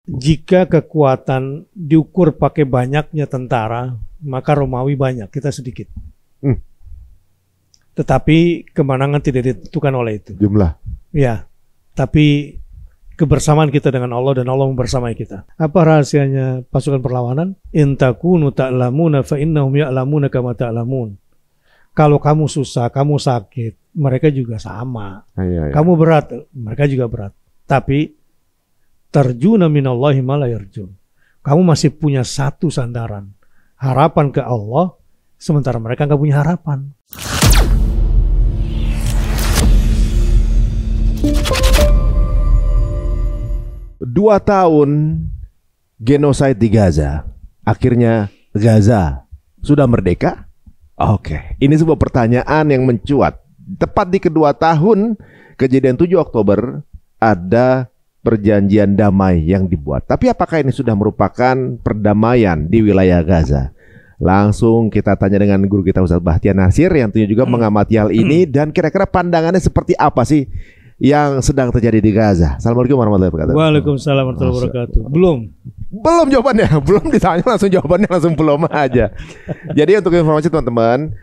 Jika kekuatan diukur pakai banyaknya tentara, maka Romawi banyak, kita sedikit. Tetapi kemenangan tidak ditentukan oleh itu. Jumlah. Ya, tapi kebersamaan kita dengan Allah dan Allah membersamai kita. Apa rahasianya pasukan perlawanan? In takunu ta'lamuna fa innahum ya'lamuna kama ta'lamun. Kalau kamu susah, kamu sakit, mereka juga sama. Kamu berat, mereka juga berat. Tapi tarjuna minallahi ma la yarjun. Kamu masih punya satu sandaran, harapan ke Allah, sementara mereka nggak punya harapan. Dua tahun genosida di Gaza. Akhirnya Gaza sudah merdeka? Oke, ini sebuah pertanyaan yang mencuat. Tepat di kedua tahun kejadian 7 Oktober ada perjanjian damai yang dibuat. Tapi apakah ini sudah merupakan perdamaian di wilayah Gaza? Langsung kita tanya dengan guru kita Ustaz Bahtian Nasir yang tentunya juga mengamati hal ini, dan kira-kira pandangannya seperti apa sih yang sedang terjadi di Gaza. Assalamualaikum warahmatullahi wabarakatuh. Waalaikumsalam warahmatullahi wabarakatuh. Belum jawabannya, belum ditanya langsung jawabannya langsung belum aja. Jadi untuk informasi teman-teman,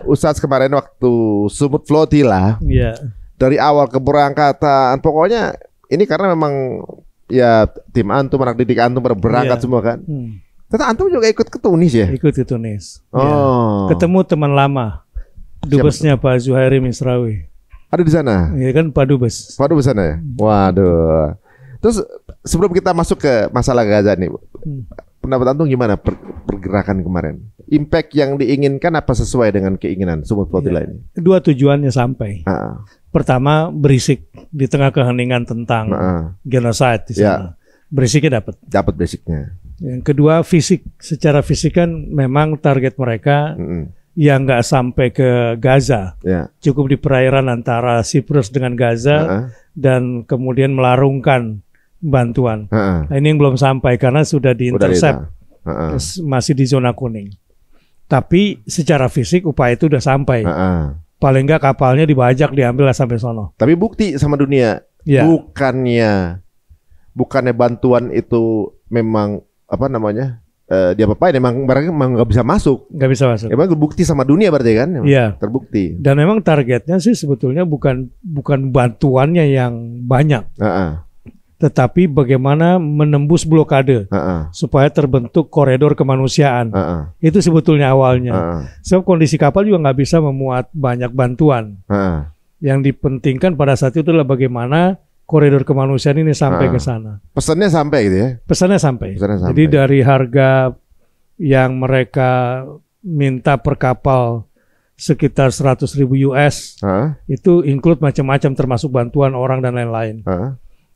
Ustadz kemarin waktu Sumut Flotilla, dari awal keberangkatan, pokoknya ini karena memang ya tim antum, anak didik antum berangkat semua kan. Ternyata antum juga ikut ke Tunis ya? Ikut ke Tunis. Ketemu teman lama, dubesnya Pak Zuhairi Misrawi. Ada di sana? Iya kan, Pak Dubes. Pak Dubes sana ya? Waduh. Terus sebelum kita masuk ke masalah Gaza nih, pendapat antum gimana pergerakan kemarin? Impact yang diinginkan apa sesuai dengan keinginan Sumut Flotilla ini? Dua tujuannya sampai. Pertama, berisik di tengah keheningan tentang genocide di sana. Berisiknya dapat. Dapat berisiknya. Yang kedua, fisik. Secara fisik kan memang target mereka yang nggak sampai ke Gaza, cukup di perairan antara Siprus dengan Gaza, dan kemudian melarungkan bantuan. Nah, ini yang belum sampai karena sudah diintercept, masih di zona kuning. Tapi secara fisik upaya itu udah sampai. Paling nggak kapalnya dibajak, diambil sampai sono. Tapi bukti sama dunia, bukannya bantuan itu memang apa namanya? Dia apa-apain, memang nggak bisa masuk. Nggak bisa masuk. Emang terbukti sama dunia berarti kan? Iya. Terbukti. Dan memang targetnya sih sebetulnya bukan bantuannya yang banyak, tetapi bagaimana menembus blokade supaya terbentuk koridor kemanusiaan. Itu sebetulnya awalnya. Sebab kondisi kapal juga nggak bisa memuat banyak bantuan. Yang dipentingkan pada saat itu adalah bagaimana koridor kemanusiaan ini sampai ke sana. Pesannya sampai gitu ya? Pesannya sampai. Jadi dari harga yang mereka minta per kapal sekitar 100.000 US, itu include macam-macam termasuk bantuan orang dan lain-lain.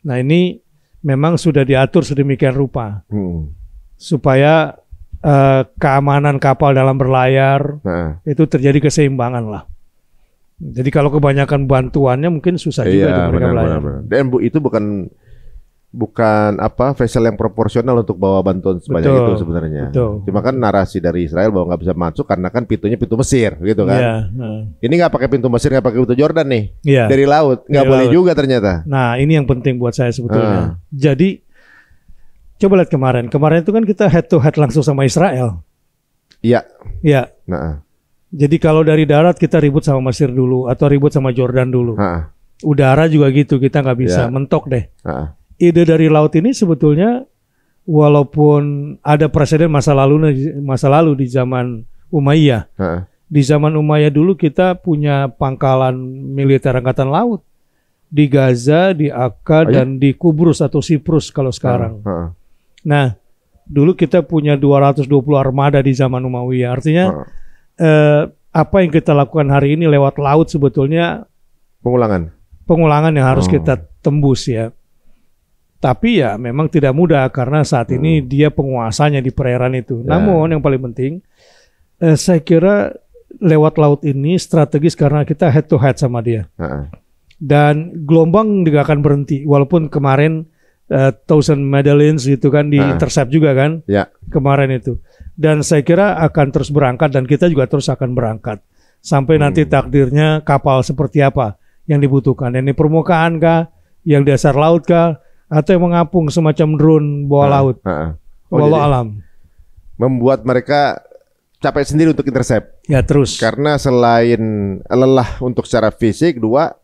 Nah ini memang sudah diatur sedemikian rupa supaya keamanan kapal dalam berlayar itu terjadi keseimbangan lah. Jadi kalau kebanyakan bantuannya mungkin susah juga mereka belayar. Dan itu bukan apa vessel yang proporsional untuk bawa bantuan sebanyak itu sebenarnya. Cuma kan narasi dari Israel bahwa nggak bisa masuk karena kan pintunya pintu Mesir gitu kan. Ini nggak pakai pintu Mesir, nggak pakai pintu Jordan nih. Dari laut nggak boleh juga ternyata. Nah ini yang penting buat saya sebetulnya. Jadi coba lihat kemarin itu kan kita head to head langsung sama Israel. Iya. Jadi kalau dari darat kita ribut sama Mesir dulu atau ribut sama Jordan dulu. Udara juga gitu, kita nggak bisa mentok deh. Ide dari laut ini sebetulnya walaupun ada presiden masa lalu di zaman Umayyah. Di zaman Umayyah dulu kita punya pangkalan militer angkatan laut di Gaza, di Akka dan di Kubrus atau Siprus kalau sekarang. Nah, dulu kita punya 220 armada di zaman Umayyah. Artinya apa yang kita lakukan hari ini lewat laut sebetulnya pengulangan yang harus kita tembus ya. Tapi ya memang tidak mudah karena saat ini dia penguasanya di perairan itu. Namun yang paling penting saya kira lewat laut ini strategis karena kita head to head sama dia. Dan gelombang juga akan berhenti walaupun kemarin Thousand Medallions gitu kan di intercept juga kan kemarin itu. Dan saya kira akan terus berangkat dan kita juga terus akan berangkat sampai nanti takdirnya kapal seperti apa yang dibutuhkan. Yang di permukaan kah, yang di dasar laut kah, atau yang mengapung semacam drone bawah laut, bawah alam, membuat mereka capek sendiri untuk intercept. Ya terus. Karena selain lelah untuk secara fisik, dua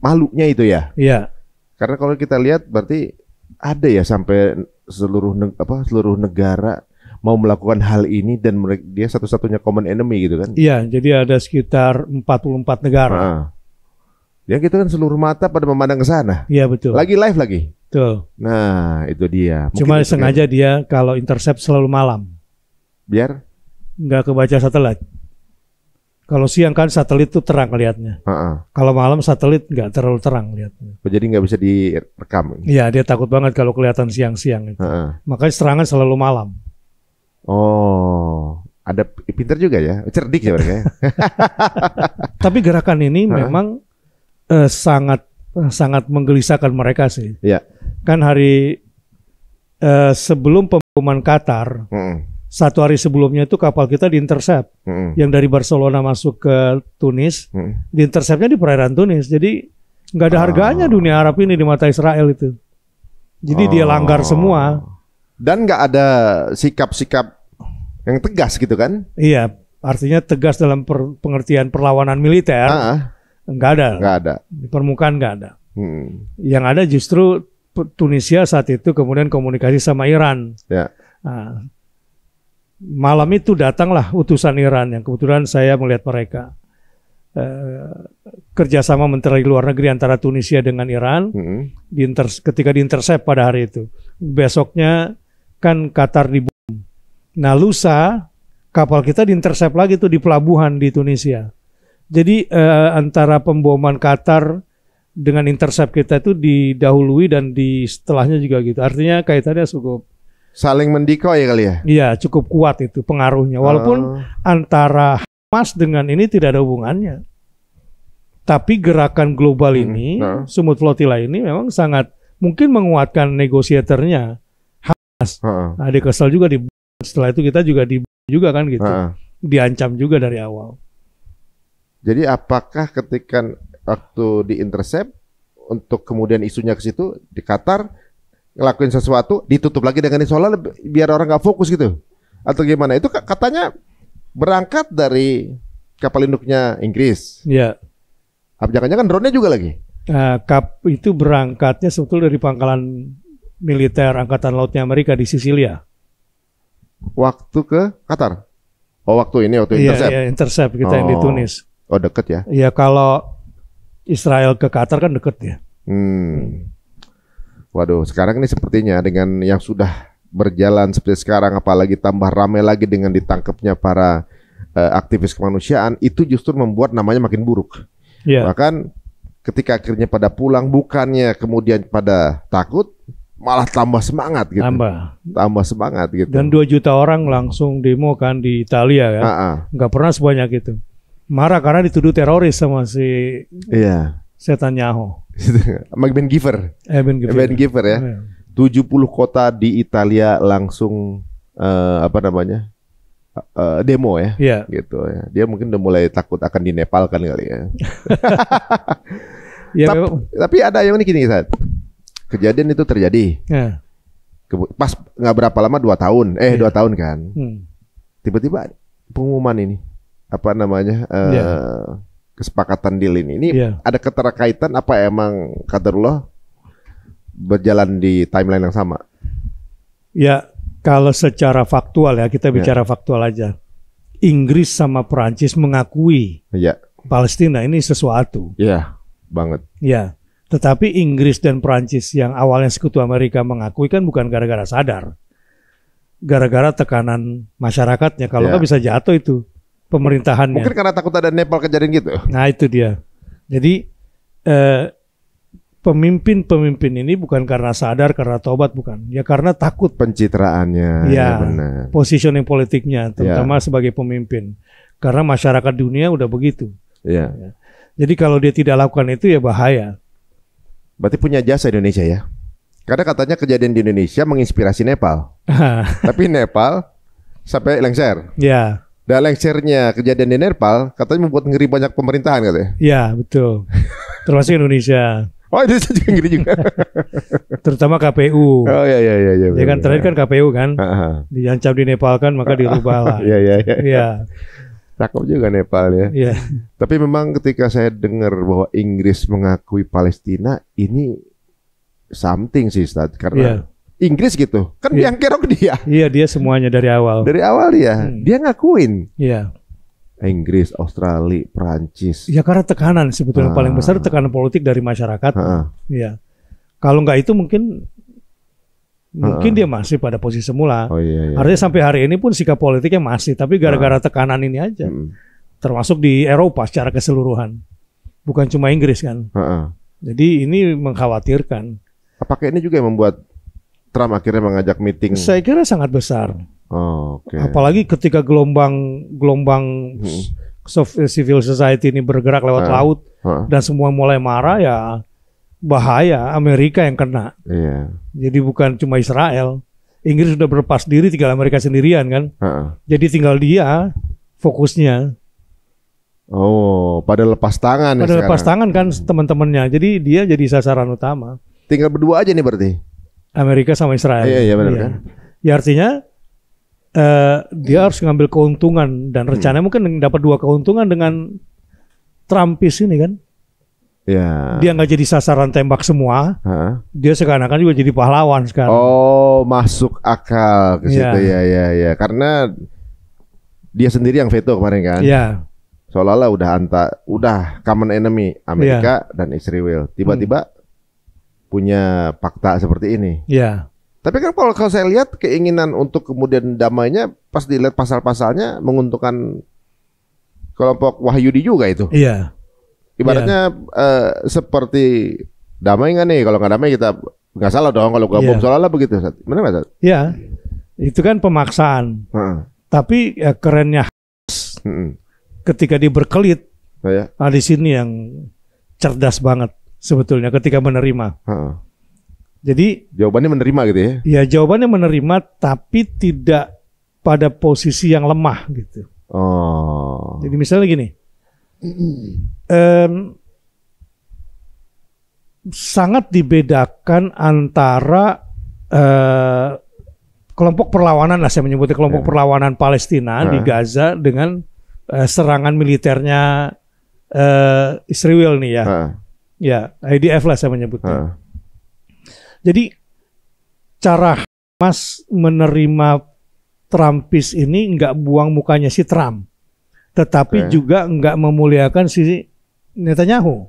malunya itu ya. Iya. Karena kalau kita lihat berarti ada ya sampai seluruh negara mau melakukan hal ini dan dia satu-satunya common enemy gitu kan? Iya, jadi ada sekitar 44 negara. Ya kita kan seluruh mata pada memandang ke sana. Iya betul. Lagi live lagi. Betul. Nah itu dia. Cuma sengaja dia kalau intercept selalu malam. Biar? Nggak kebaca satelit. Kalau siang kan satelit itu terang lihatnya. Kalau malam satelit nggak terlalu terang lihatnya. Jadi nggak bisa direkam. Iya, dia takut banget kalau kelihatan siang-siang itu. Makanya serangan selalu malam. Oh, ada pinter juga ya, cerdik ya mereka. Tapi gerakan ini memang sangat menggelisahkan mereka sih. Iya. Kan hari sebelum pemboman Qatar, satu hari sebelumnya itu kapal kita diintercept, yang dari Barcelona masuk ke Tunis, diinterceptnya di perairan Tunis. Jadi nggak ada harganya dunia Arab ini di mata Israel itu. Jadi dia langgar semua. Dan nggak ada sikap-sikap yang tegas gitu kan? Iya, artinya tegas dalam pengertian perlawanan militer. Nggak ada. Nggak ada. Di permukaan nggak ada. Yang ada justru Tunisia saat itu kemudian komunikasi sama Iran. Ya. Nah, malam itu datanglah utusan Iran yang kebetulan saya melihat mereka. Kerjasama Menteri Luar Negeri antara Tunisia dengan Iran ketika diintercept pada hari itu. Besoknya kan Qatar dibom. Nah lusa kapal kita diintercept lagi tuh di pelabuhan di Tunisia. Jadi antara pemboman Qatar dengan intercept kita itu didahului dan di setelahnya juga gitu. Artinya kaitannya cukup saling mendikoi kali ya? Iya cukup kuat itu pengaruhnya. Walaupun antara Hamas dengan ini tidak ada hubungannya. Tapi gerakan global ini, Sumut Flotilla ini memang sangat mungkin menguatkan negosiatornya Hamas. Nah, dia kesal juga setelah itu kita juga juga kan gitu. Diancam juga dari awal. Jadi apakah ketika waktu di-intercept untuk kemudian isunya ke situ di Qatar ngelakuin sesuatu ditutup lagi dengan soal biar orang nggak fokus gitu? Atau gimana? Itu katanya berangkat dari kapal induknya Inggris. Iya. Jangan-jangan drone-nya juga lagi? Itu berangkatnya sebetulnya dari pangkalan militer Angkatan Lautnya Amerika di Sisilia. Waktu ke Qatar? Oh waktu intercept? Iya, intercept kita yang di Tunis. Oh deket ya? Iya kalau Israel ke Qatar kan deket ya. Waduh sekarang ini sepertinya dengan yang sudah berjalan seperti sekarang, apalagi tambah ramai lagi dengan ditangkapnya para aktivis kemanusiaan, itu justru membuat namanya makin buruk. Bahkan ketika akhirnya pada pulang, bukannya kemudian pada takut, malah tambah semangat gitu. Tambah semangat gitu. Dan 2 juta orang langsung demo kan di Italia kan. Nggak pernah sebanyak itu. Marah karena dituduh teroris sama si Netanyahu. Sama Ben Giver. Ben Giver ya. 70 kota di Italia langsung demo ya, gitu ya. Dia mungkin udah mulai takut akan di Nepal kan kali ya. Tapi ada yang ini gini Ustaz. Kejadian itu terjadi. Pas nggak berapa lama 2 tahun, 2 tahun kan. Tiba-tiba pengumuman ini kesepakatan deal ini ada keterkaitan apa emang qadarullah berjalan di timeline yang sama? Ya, kalau secara faktual ya, kita bicara faktual aja. Inggris sama Perancis mengakui Palestina ini sesuatu. Iya, banget. Ya, tetapi Inggris dan Perancis yang awalnya sekutu Amerika mengakui kan bukan gara-gara sadar. Gara-gara tekanan masyarakatnya. Kalau nggak bisa jatuh itu pemerintahannya. Mungkin karena takut ada Nepal kejadian gitu. Nah itu dia. Jadi pemimpin ini bukan karena sadar, karena tobat, bukan. Ya karena takut. Pencitraannya. Ya benar. Positioning politiknya, terutama sebagai pemimpin. Karena masyarakat dunia udah begitu. Ya. Jadi kalau dia tidak lakukan itu ya bahaya. Berarti punya jasa Indonesia ya? Karena katanya kejadian di Indonesia menginspirasi Nepal. Tapi Nepal sampai lengser. Ya. Dan lengsernya kejadian di Nepal katanya membuat ngeri banyak pemerintahan katanya. Ya betul. Termasuk Indonesia. Oh, Indonesia juga ngeri juga. Terutama KPU. Oh iya. Ya kan terakhir kan KPU kan. Diancam di Nepal kan, maka dirubah lah. Iya. Cakep juga Nepal ya. Iya. Tapi memang ketika saya dengar bahwa Inggris mengakui Palestina, ini something sih, Ustaz. Karena Inggris gitu, kan yang kerok dia. Iya, dia semuanya dari awal. Dari awal dia ngakuin. Iya. Inggris, Australia, Perancis. Ya karena tekanan sebetulnya paling besar tekanan politik dari masyarakat. Iya. Kalau nggak itu mungkin dia masih pada posisi semula. Artinya sampai hari ini pun sikap politiknya masih, tapi gara-gara tekanan ini aja. Termasuk di Eropa secara keseluruhan. Bukan cuma Inggris kan. Jadi ini mengkhawatirkan. Apakah ini juga yang membuat Trump akhirnya mengajak meeting? Saya kira sangat besar. Apalagi ketika gelombang civil society ini bergerak lewat laut dan semua mulai marah, ya bahaya, Amerika yang kena. Jadi bukan cuma Israel. Inggris sudah berlepas diri, tinggal Amerika sendirian kan. Jadi tinggal dia fokusnya. Pada lepas tangan. Pada lepas tangan kan teman-temannya. Jadi dia jadi sasaran utama. Tinggal berdua aja nih berarti. Amerika sama Israel. Iya benar kan. Ya artinya dia harus ngambil keuntungan dan rencananya mungkin dapat 2 keuntungan dengan Trumpis ini kan. Dia nggak jadi sasaran tembak semua. Dia seakan-akan juga jadi pahlawan sekarang. Masuk akal ke situ ya. Karena dia sendiri yang veto kemarin kan. Seolah-olah udah common enemy Amerika dan Israel. Tiba-tiba punya fakta seperti ini. Tapi kan kalau saya lihat keinginan untuk kemudian damainya, pas dilihat pasal-pasalnya menguntungkan kelompok Wahyudi juga itu. Ibaratnya seperti damai nggak nih? Kalau nggak damai kita nggak salah dong kalau gabung. Soalnya begitu, benar nggak? Itu kan pemaksaan. Tapi kerennya ketika dia berkelit, di sini yang cerdas banget sebetulnya ketika menerima. Jadi jawabannya menerima gitu ya? Ya jawabannya menerima, tapi tidak pada posisi yang lemah gitu. Jadi misalnya gini, sangat dibedakan antara kelompok perlawanan lah, saya menyebutnya kelompok perlawanan Palestina di Gaza dengan serangan militernya Israel nih ya. IDF lah saya menyebutnya. Jadi cara Hamas menerima Trumpis ini nggak buang mukanya si Trump, tetapi juga nggak memuliakan si Netanyahu.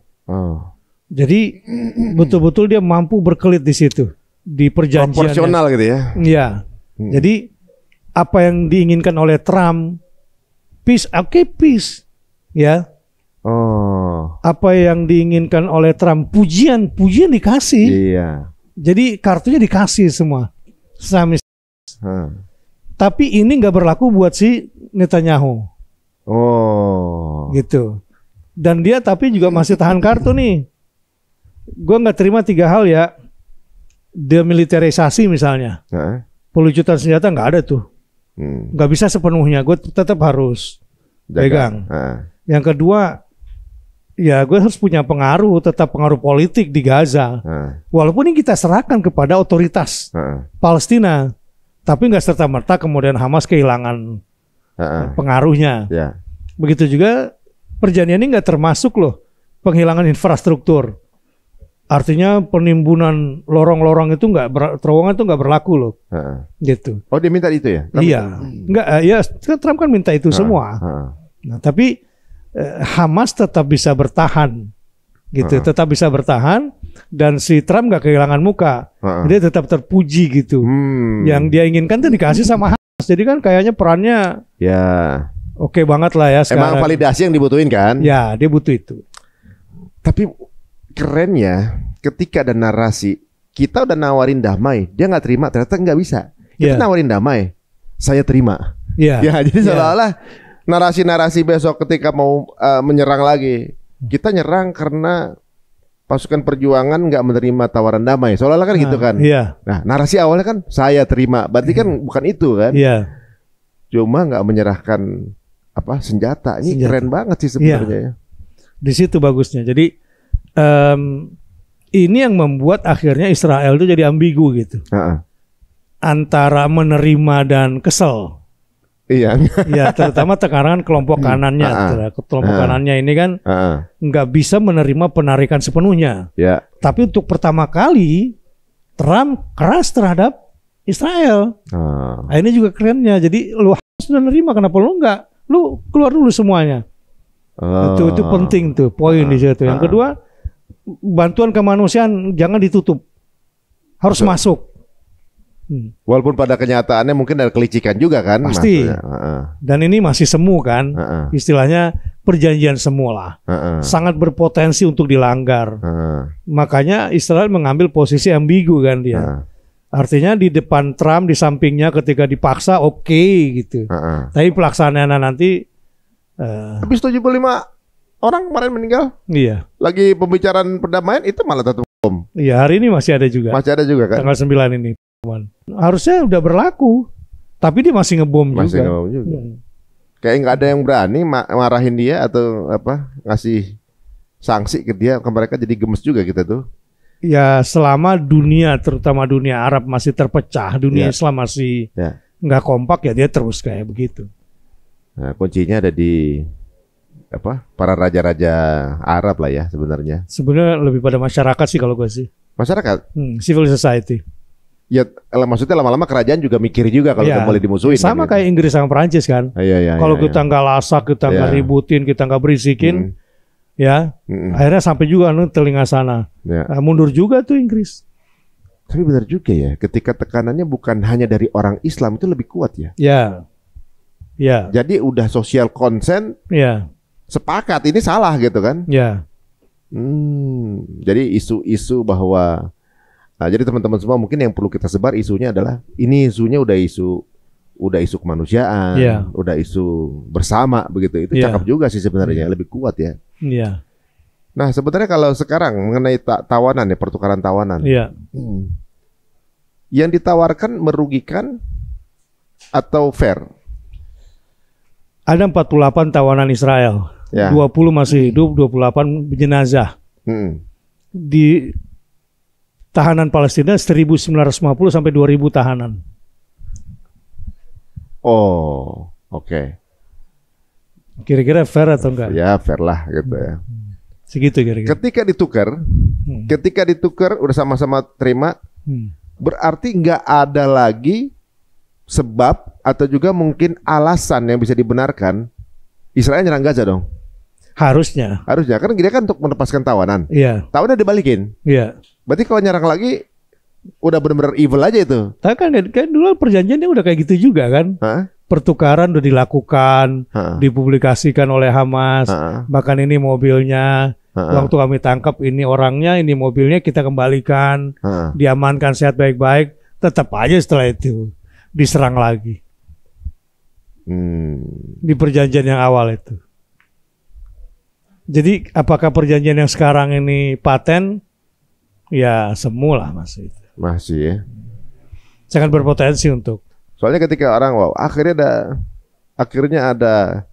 Jadi betul-betul dia mampu berkelit di situ, di perjanjian. Proporsional gitu ya? Jadi apa yang diinginkan oleh Trump, peace, peace, ya. Apa yang diinginkan oleh Trump, pujian dikasih. Jadi kartunya dikasih semua. Tapi ini nggak berlaku buat si Netanyahu. Gitu. Dan dia tapi juga masih tahan kartu nih. Gue nggak terima 3 hal ya. Demilitarisasi misalnya. Pelucutan senjata nggak ada tuh. Nggak bisa sepenuhnya. Gue tetap harus pegang. Yang kedua, ya gue harus punya tetap pengaruh politik di Gaza. Walaupun ini kita serahkan kepada otoritas Palestina, tapi nggak serta-merta kemudian Hamas kehilangan pengaruhnya. Begitu juga perjanjian ini nggak termasuk loh penghilangan infrastruktur. Artinya penimbunan lorong-lorong itu terowongan itu nggak berlaku loh. Gitu. Dia minta itu ya? Trump kan minta itu semua. Nah, tapi Hamas tetap bisa bertahan, gitu, tetap bisa bertahan, dan si Trump nggak kehilangan muka, dia tetap terpuji gitu. Yang dia inginkan tuh dikasih sama Hamas, jadi kan kayaknya perannya oke banget lah ya sekarang. Emang validasi yang dibutuhin kan? Ya, dia butuh itu. Tapi kerennya ketika ada narasi kita udah nawarin damai, dia nggak terima, ternyata nggak bisa. Kita nawarin damai, saya terima. Jadi seolah-olah narasi-narasi besok ketika mau menyerang lagi, kita nyerang karena pasukan perjuangan nggak menerima tawaran damai, seolah-olah kan gitu kan. Nah, narasi awalnya kan saya terima, berarti kan bukan itu kan. Cuma nggak menyerahkan senjata. Ini keren banget sih sebenarnya. Di situ bagusnya. Jadi Ini yang membuat akhirnya Israel itu jadi ambigu gitu. Antara menerima dan kesel. Iya. Ya, terutama tekanan kelompok kanannya. Kelompok kanannya ini kan nggak bisa menerima penarikan sepenuhnya. Ya. Tapi untuk pertama kali Trump keras terhadap Israel. Nah, ini juga kerennya. Jadi lu harus menerima, kenapa lu enggak? Lu keluar dulu semuanya. Itu penting tuh poin di situ. Yang kedua, bantuan kemanusiaan jangan ditutup, harus masuk. Walaupun pada kenyataannya mungkin ada kelicikan juga kan. Pasti. Dan ini masih semu kan. Istilahnya perjanjian semu lah. Sangat berpotensi untuk dilanggar. Makanya Israel mengambil posisi ambigu kan dia. Artinya di depan Trump, di sampingnya ketika dipaksa oke, gitu. Tapi pelaksanaannya nanti habis 75 orang kemarin meninggal. Iya. Lagi pembicaraan perdamaian itu malah tetap bom. Iya, hari ini masih ada juga. Masih ada juga kan? Tanggal 9 ini. Harusnya udah berlaku, tapi dia masih ngebom juga. Masih ngebom juga. Kayak nggak ada yang berani marahin dia atau apa, ngasih sanksi ke dia, ke mereka jadi gemes juga kita tuh. Ya selama dunia, terutama dunia Arab masih terpecah, dunia Islam masih nggak kompak, ya dia terus kayak begitu. Nah, kuncinya ada di apa? Para raja-raja Arab lah ya sebenarnya. Sebenarnya lebih pada masyarakat sih kalau gue sih. Masyarakat? Civil society. Ya maksudnya lama-lama kerajaan juga mikir juga kalau boleh dimusuhin. Sama kan, kayak Inggris sama Perancis kan. Kalau kita nggak lasak, kita nggak ributin, kita nggak berisikin, akhirnya sampai juga telinga sana. Mundur juga tuh Inggris. Tapi benar juga ya, ketika tekanannya bukan hanya dari orang Islam itu lebih kuat ya. Ya. Jadi udah social consent. Sepakat ini salah gitu kan. Jadi isu-isu bahwa jadi teman-teman semua mungkin yang perlu kita sebar isunya adalah ini isunya udah isu kemanusiaan, udah isu bersama begitu. Itu cakep juga sih sebenarnya, lebih kuat ya. Nah, sebenarnya kalau sekarang mengenai tawanan ya, pertukaran tawanan. Yang ditawarkan merugikan atau fair? Ada 48 tawanan Israel. 20 masih hidup, 28 jenazah. Di tahanan Palestina 1950 sampai 2000 tahanan. Oh, oke. Kira-kira fair atau enggak? Ya, fair lah gitu ya. Segitu kira-kira. Ketika ditukar udah sama-sama terima, berarti nggak ada lagi sebab atau juga mungkin alasan yang bisa dibenarkan Israel nyerang Gaza dong. Harusnya kan dia kan untuk melepaskan tawanan. Tawanan dibalikin. Berarti kalau nyerang lagi udah benar-benar evil aja itu. Tapi kan dulu perjanjiannya udah kayak gitu juga kan. Pertukaran udah dilakukan, dipublikasikan oleh Hamas. Bahkan ini mobilnya, waktu kami tangkap ini orangnya, ini mobilnya kita kembalikan, diamankan sehat baik-baik. Tetap aja setelah itu diserang lagi. Di perjanjian yang awal itu. Jadi apakah perjanjian yang sekarang ini paten? Ya semula masih. Masih ya. Sangat berpotensi untuk. Soalnya ketika orang akhirnya ada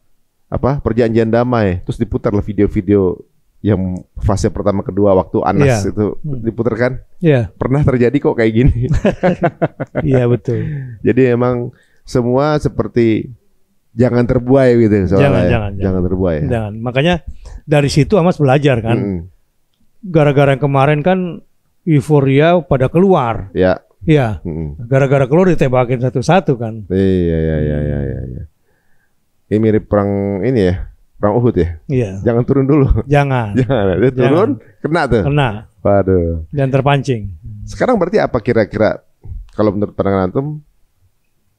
apa perjanjian damai, terus diputarlah video-video yang fase pertama kedua waktu Anas itu diputarkan. Pernah terjadi kok kayak gini. Iya betul. Jadi emang semua seperti jangan terbuai gitu soalnya. Jangan terbuai. Jangan. Makanya dari situ Hamas belajar kan. Gara-gara yang kemarin kan euforia pada keluar. Gara-gara keluar ditembakin satu-satu kan. Iya. Ini mirip perang ini ya. Perang Uhud ya. Jangan turun dulu. Jangan. Dia turun, kena tuh. Kena. Waduh. Dan terpancing. Sekarang berarti apa kira-kira kalau menurut pandangan antum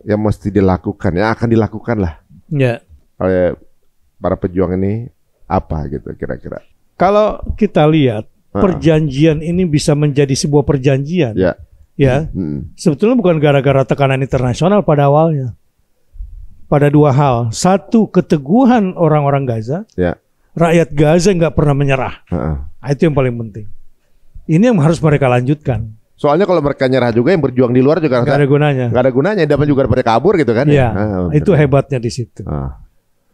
yang mesti dilakukan, yang akan dilakukan lah oleh para pejuang ini apa gitu kira-kira? Kalau kita lihat perjanjian ini bisa menjadi sebuah perjanjian, sebetulnya bukan gara-gara tekanan internasional pada awalnya. Pada dua hal, satu keteguhan orang-orang Gaza, rakyat Gaza nggak pernah menyerah, itu yang paling penting. Ini yang harus mereka lanjutkan. Soalnya kalau mereka nyerah juga yang berjuang di luar juga nggak ada gunanya. Nggak ada gunanya, dapat juga pada kabur gitu kan? Itu hebatnya di situ.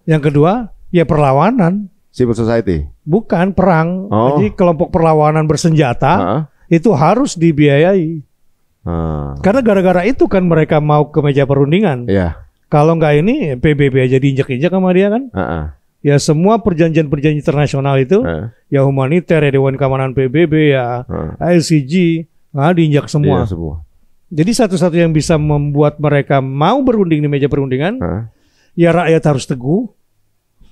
Yang kedua, ya perlawanan. Civil society. Bukan perang. Jadi kelompok perlawanan bersenjata itu harus dibiayai. Karena gara-gara itu kan mereka mau ke meja perundingan. Kalau nggak ini PBB aja diinjak-injak sama dia kan. Ya semua perjanjian-perjanjian internasional itu, ya humaniter, ya Dewan Keamanan PBB, ya ICG, diinjak semua. Jadi satu-satu yang bisa membuat mereka mau berunding di meja perundingan, ya rakyat harus teguh.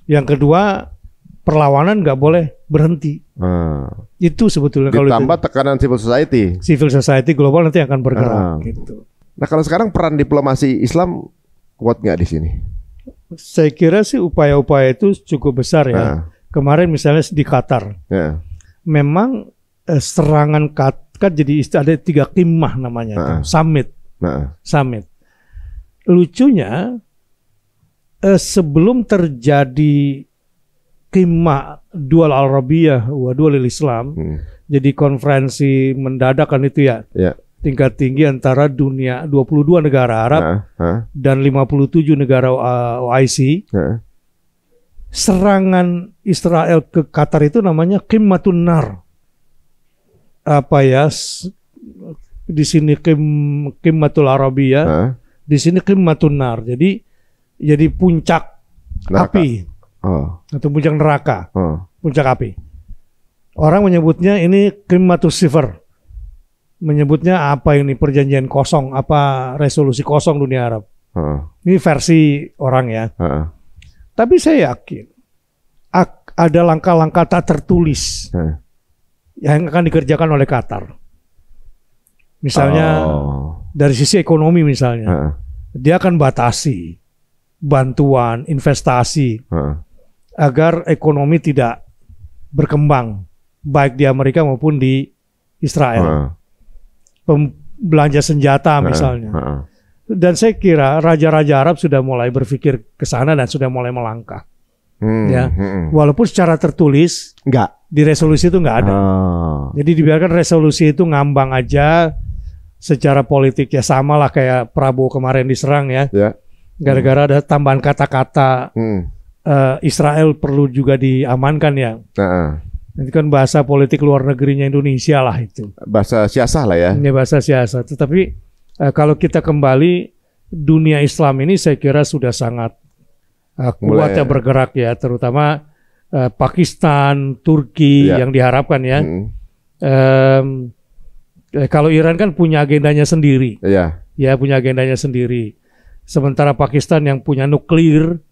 Yang kedua, perlawanan nggak boleh berhenti. Itu sebetulnya kalau ditambah tekanan civil society. Civil society global nanti akan bergerak. Gitu. Nah kalau sekarang peran diplomasi Islam kuat nggak di sini? Saya kira sih upaya-upaya itu cukup besar ya. Kemarin misalnya di Qatar, memang serangan kan jadi ada 3 qimah namanya, summit. Summit. Lucunya sebelum terjadi qimah Dual Arabiyah wa Dual Islam, jadi konferensi mendadak kan itu ya. Tingkat tinggi antara dunia 22 negara Arab dan 57 negara OIC. Serangan Israel ke Qatar itu namanya Qimmatun Nar. Apa ya? Di sini Qimmatul Arabiyah, di sini Qimmatun Nar. Jadi puncak api. Atau puncak neraka. Puncak api. Orang menyebutnya ini Qimmatus Sifar. Menyebutnya apa ini perjanjian kosong, apa resolusi kosong dunia Arab. Ini versi orang ya. Tapi saya yakin ada langkah-langkah tak tertulis yang akan dikerjakan oleh Qatar. Misalnya dari sisi ekonomi misalnya, dia akan batasi bantuan, investasi agar ekonomi tidak berkembang baik di Amerika maupun di Israel. Belanja senjata misalnya. Dan saya kira raja-raja Arab sudah mulai berpikir ke sana dan sudah mulai melangkah. Ya, walaupun secara tertulis di resolusi itu nggak ada. Jadi dibiarkan resolusi itu ngambang aja secara politik ya, sama lah kayak Prabowo kemarin diserang ya. Gara-gara ada tambahan kata-kata Israel perlu juga diamankan ya. Itu kan bahasa politik luar negerinya Indonesia lah itu. Bahasa siasah lah ya. Ini bahasa siasah. Tetapi kalau kita kembali, dunia Islam ini saya kira sudah sangat kuat ya bergerak ya. Terutama Pakistan, Turki yang diharapkan ya. Kalau Iran kan punya agendanya sendiri. Ya punya agendanya sendiri. Sementara Pakistan yang punya nuklir,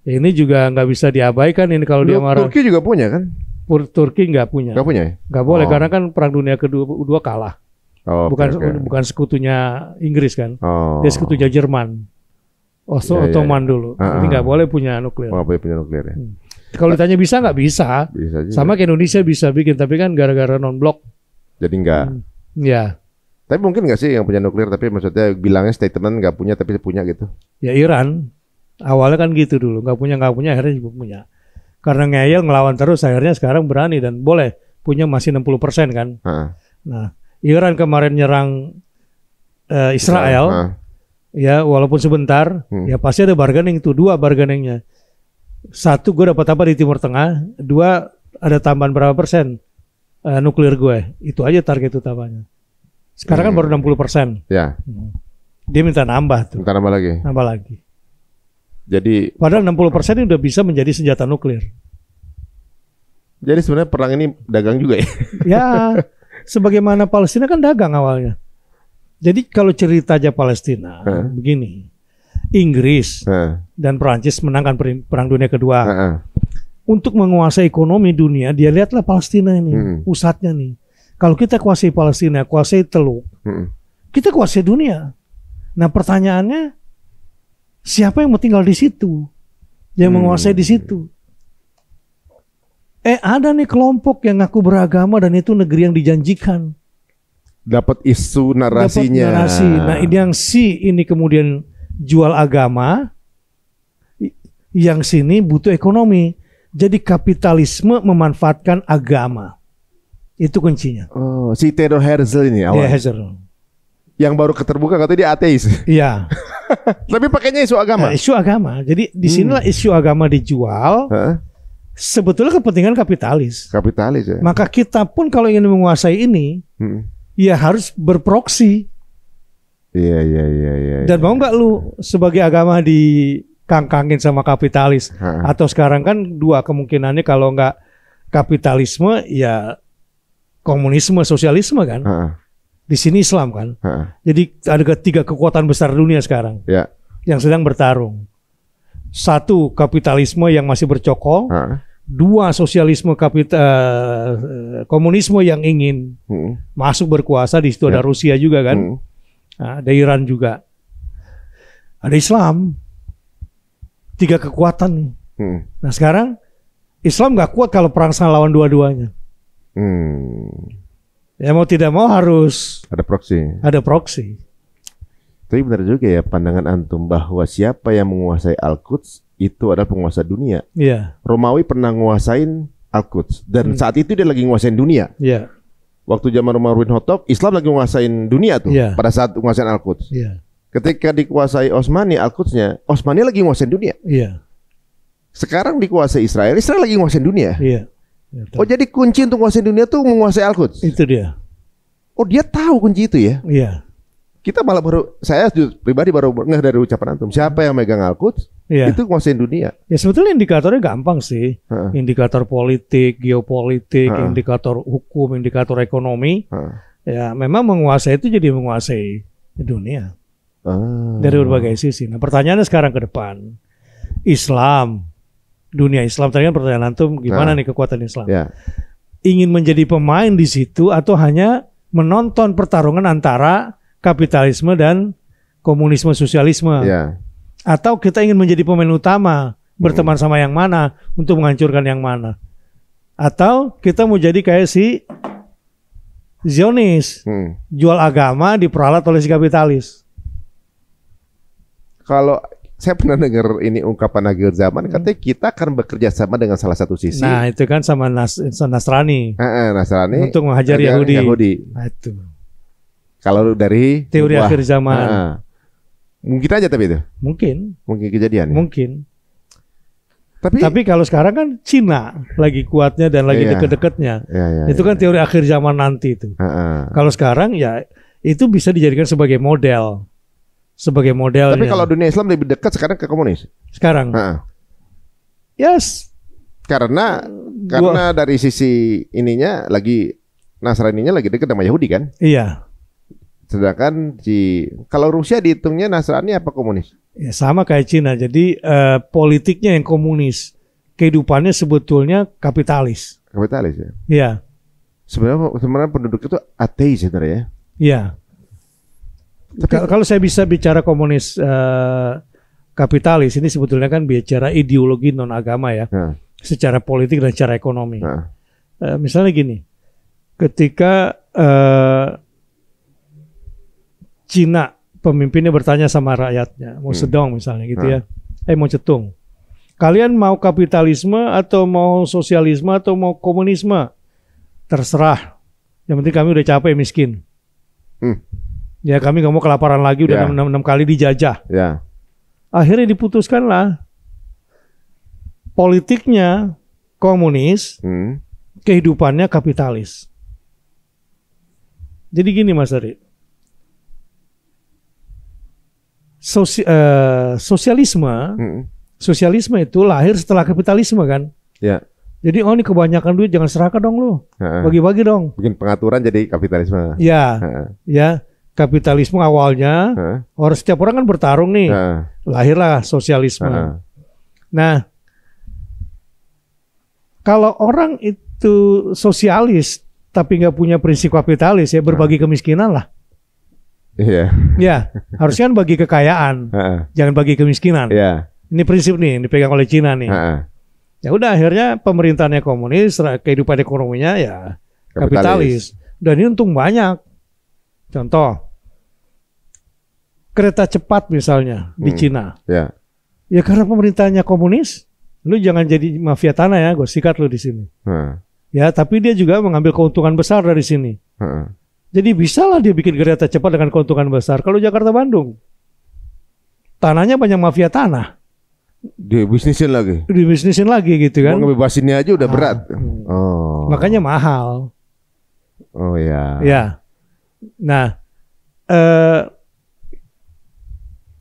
ini juga nggak bisa diabaikan ini kalau dia marah. Turki juga punya kan? Turki nggak punya. Nggak punya ya? Nggak boleh karena kan Perang Dunia Kedua kalah. Bukan sekutunya Inggris kan. Dia sekutunya Jerman. Ottoman dulu. Jadi nggak boleh punya nuklir. Nggak boleh punya nuklir ya. Kalau ditanya bisa nggak bisa. Sama kayak Indonesia bisa bikin, tapi kan gara-gara non-blok. Jadi nggak. Ya. Tapi mungkin nggak sih yang punya nuklir, tapi maksudnya bilangnya statement nggak punya tapi punya gitu. Ya Iran. Awalnya kan gitu dulu. Nggak punya akhirnya juga punya. Karena ngeyel ngelawan terus, akhirnya sekarang berani dan boleh punya masih 60% kan. Nah, Iran kemarin nyerang Israel, ya walaupun sebentar, ya pasti ada bargaining itu, 2 bargainingnya. 1, gue dapat apa di Timur Tengah, 2 ada tambahan berapa persen nuklir gue, itu aja target utamanya. Sekarang kan baru 60%. Ya. Dia minta nambah tuh. Minta nambah lagi. Nambah lagi. Jadi padahal 60% ini udah bisa menjadi senjata nuklir. Jadi sebenarnya perang ini dagang juga ya? Ya, sebagaimana Palestina kan dagang awalnya. Jadi kalau cerita aja Palestina, begini. Inggris dan Perancis menangkan Perang Dunia Kedua. Untuk menguasai ekonomi dunia, dia lihatlah Palestina ini, pusatnya nih. Kalau kita kuasai Palestina, kuasai Teluk, kita kuasai dunia. Nah pertanyaannya, siapa yang mau tinggal di situ? Yang menguasai di situ? Ada nih kelompok yang ngaku beragama dan itu negeri yang dijanjikan. Dapat isu narasinya. Dapat narasi. Nah yang ini kemudian jual agama, yang sini butuh ekonomi. Jadi kapitalisme memanfaatkan agama. Itu kuncinya. Oh, si Theodor Herzl ini awal. Iya, Herzl. Yang baru keterbuka katanya dia ateis. Iya. Tapi pakainya isu agama. Isu agama. Jadi disinilah isu agama dijual sebetulnya kepentingan kapitalis. Kapitalis ya. Maka kita pun kalau ingin menguasai ini, ya harus berproksi. Iya. Dan mau nggak lu sebagai agama dikangkangin sama kapitalis? Atau sekarang kan dua kemungkinannya, kalau nggak kapitalisme ya komunisme, sosialisme kan. Di sini Islam kan. Jadi ada tiga kekuatan besar dunia sekarang yang sedang bertarung. Satu, kapitalisme yang masih bercokol. Dua, sosialisme komunisme yang ingin masuk berkuasa. Di situ ada Rusia juga kan. Ada Iran juga. Ada Islam. Tiga kekuatan. Nah sekarang Islam nggak kuat kalau perang sama lawan dua-duanya. Ya mau tidak mau harus ada proksi. Ada proksi. Tapi benar juga ya pandangan antum bahwa siapa yang menguasai Al-Quds itu adalah penguasa dunia. Iya. Romawi pernah nguasain Al-Quds dan saat itu dia lagi nguasain dunia. Iya. Waktu zaman Umar bin Khattab, Islam lagi nguasain dunia tuh pada saat nguasain Al-Quds. Iya. Ketika dikuasai Utsmani Al-Qudsnya, Utsmani lagi nguasain dunia. Iya. Sekarang dikuasai Israel, Israel lagi nguasain dunia. Iya. Oh jadi kunci untuk menguasai dunia tuh menguasai Al-Quds. Itu dia. Oh dia tahu kunci itu ya. Iya. Kita malah saya pribadi baru ngeh dari ucapan antum. Siapa yang megang Al-Quds itu nguasain dunia. Ya sebetulnya indikatornya gampang sih. Indikator politik, geopolitik, indikator hukum, indikator ekonomi. Ya memang menguasai itu jadi menguasai dunia. Dari berbagai sisi. Nah pertanyaannya sekarang ke depan. Islam, dunia Islam, tadi kan pertanyaan antum gimana nih kekuatan Islam? Ingin menjadi pemain di situ atau hanya menonton pertarungan antara kapitalisme dan komunisme sosialisme? Atau kita ingin menjadi pemain utama, berteman sama yang mana untuk menghancurkan yang mana? Atau kita mau jadi kayak si Zionis, jual agama diperalat oleh si kapitalis? Kalau saya pernah dengar ini ungkapan akhir zaman, katanya kita akan bekerja sama dengan salah satu sisi. Nah itu kan sama Nasrani. Nasrani untuk menghajar Yahudi. Nah, itu. Kalau dari teori akhir zaman. Mungkin aja tapi itu. Mungkin kejadian. Ya? Mungkin. Tapi kalau sekarang kan Cina lagi kuatnya dan lagi deket-deketnya. Itu kan teori akhir zaman nanti itu. Kalau sekarang ya itu bisa dijadikan sebagai model. Tapi kalau dunia Islam lebih dekat sekarang ke komunis. Sekarang. Yes. Karena dari sisi ininya lagi Nasraninya lagi dekat sama Yahudi kan? Iya. Sedangkan kalau Rusia dihitungnya Nasrani apa komunis? Ya sama kayak Cina. Jadi politiknya yang komunis, kehidupannya sebetulnya kapitalis. Kapitalis ya. Iya. Sebenarnya penduduk itu ateis sebenarnya. Iya. Kalau saya bisa bicara komunis kapitalis, ini sebetulnya kan bicara ideologi non agama ya, secara politik dan secara ekonomi. Misalnya gini, ketika Cina pemimpinnya bertanya sama rakyatnya, mau sedong misalnya gitu ya, mau cetung, kalian mau kapitalisme atau mau sosialisme atau mau komunisme, terserah, yang penting kami udah capek miskin. Ya kami nggak mau kelaparan lagi, udah 6 kali dijajah. Akhirnya diputuskanlah politiknya komunis, kehidupannya kapitalis. Jadi gini Mas Ari, sosialisme itu lahir setelah kapitalisme kan? Jadi ini kebanyakan duit jangan serahkan dong lu, bagi-bagi dong. Bikin pengaturan jadi kapitalisme. Ya. Kapitalisme awalnya setiap orang kan bertarung nih, lahirlah sosialisme. Nah, kalau orang itu sosialis tapi nggak punya prinsip kapitalis ya berbagi kemiskinan lah. Ya, harusnya kan bagi kekayaan, jangan bagi kemiskinan. Ini prinsip nih, yang dipegang oleh Cina nih. Ya udah akhirnya pemerintahannya komunis, kehidupan ekonominya ya kapitalis. Dan ini untung banyak. Contoh, kereta cepat misalnya di Cina. Ya karena pemerintahnya komunis, lu jangan jadi mafia tanah ya, gue sikat lu di sini. Ya, tapi dia juga mengambil keuntungan besar dari sini. Jadi bisalah dia bikin kereta cepat dengan keuntungan besar. Kalau Jakarta Bandung, tanahnya banyak mafia tanah. Dibisnisin lagi gitu kan. Mau ngebebasinnya aja udah berat. Makanya mahal. Oh ya. Ya. Nah,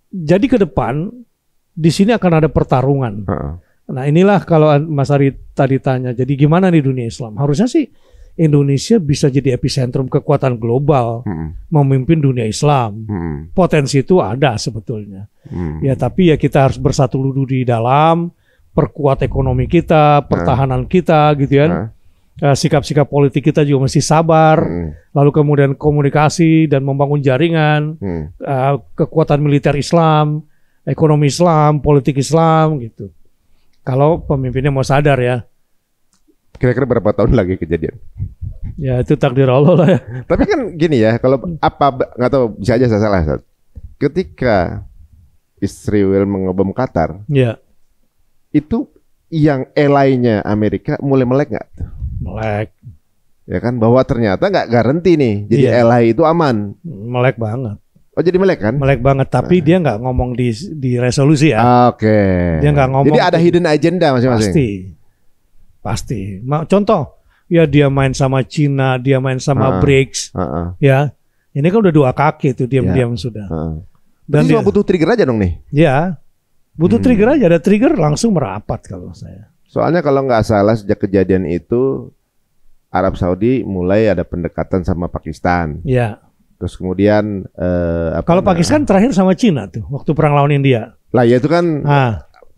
jadi ke depan di sini akan ada pertarungan. Nah, inilah kalau Mas Ari tadi tanya, jadi gimana nih dunia Islam? Harusnya sih Indonesia bisa jadi epicentrum kekuatan global, memimpin dunia Islam. Potensi itu ada sebetulnya. Ya, tapi ya kita harus bersatu dulu di dalam, perkuat ekonomi kita, pertahanan kita, gitu kan. Sikap-sikap politik kita juga mesti sabar. Lalu kemudian komunikasi dan membangun jaringan, kekuatan militer Islam, ekonomi Islam, politik Islam, gitu. Kalau pemimpinnya mau sadar ya. Kira-kira berapa tahun lagi kejadian? Ya itu takdir Allah lah ya. Tapi kan gini ya, kalau nggak tahu, bisa aja saya salah. Ketika Israel mengebom Qatar, ya, itu yang ally-nya Amerika mulai melek nggak? Melek. Ya kan, bahwa ternyata nggak garanti nih, jadi ally itu aman. Melek banget. Oh jadi melek kan? Melek banget, tapi dia nggak ngomong di resolusi ya. Oke. Dia nggak ngomong. Jadi ada hidden agenda masing-masing. Pasti. Contoh, ya dia main sama Cina, dia main sama BRICS, ya. Ini kan udah 2 kaki tuh diam-diam sudah. Dan dia cuma butuh trigger aja dong nih. Ya, butuh trigger aja. Ada trigger langsung merapat kalau saya. Soalnya kalau nggak salah sejak kejadian itu Arab Saudi mulai ada pendekatan sama Pakistan. Ya. Terus kemudian kalau Pakistan terakhir sama Cina tuh waktu perang lawan India. Lah ya itu kan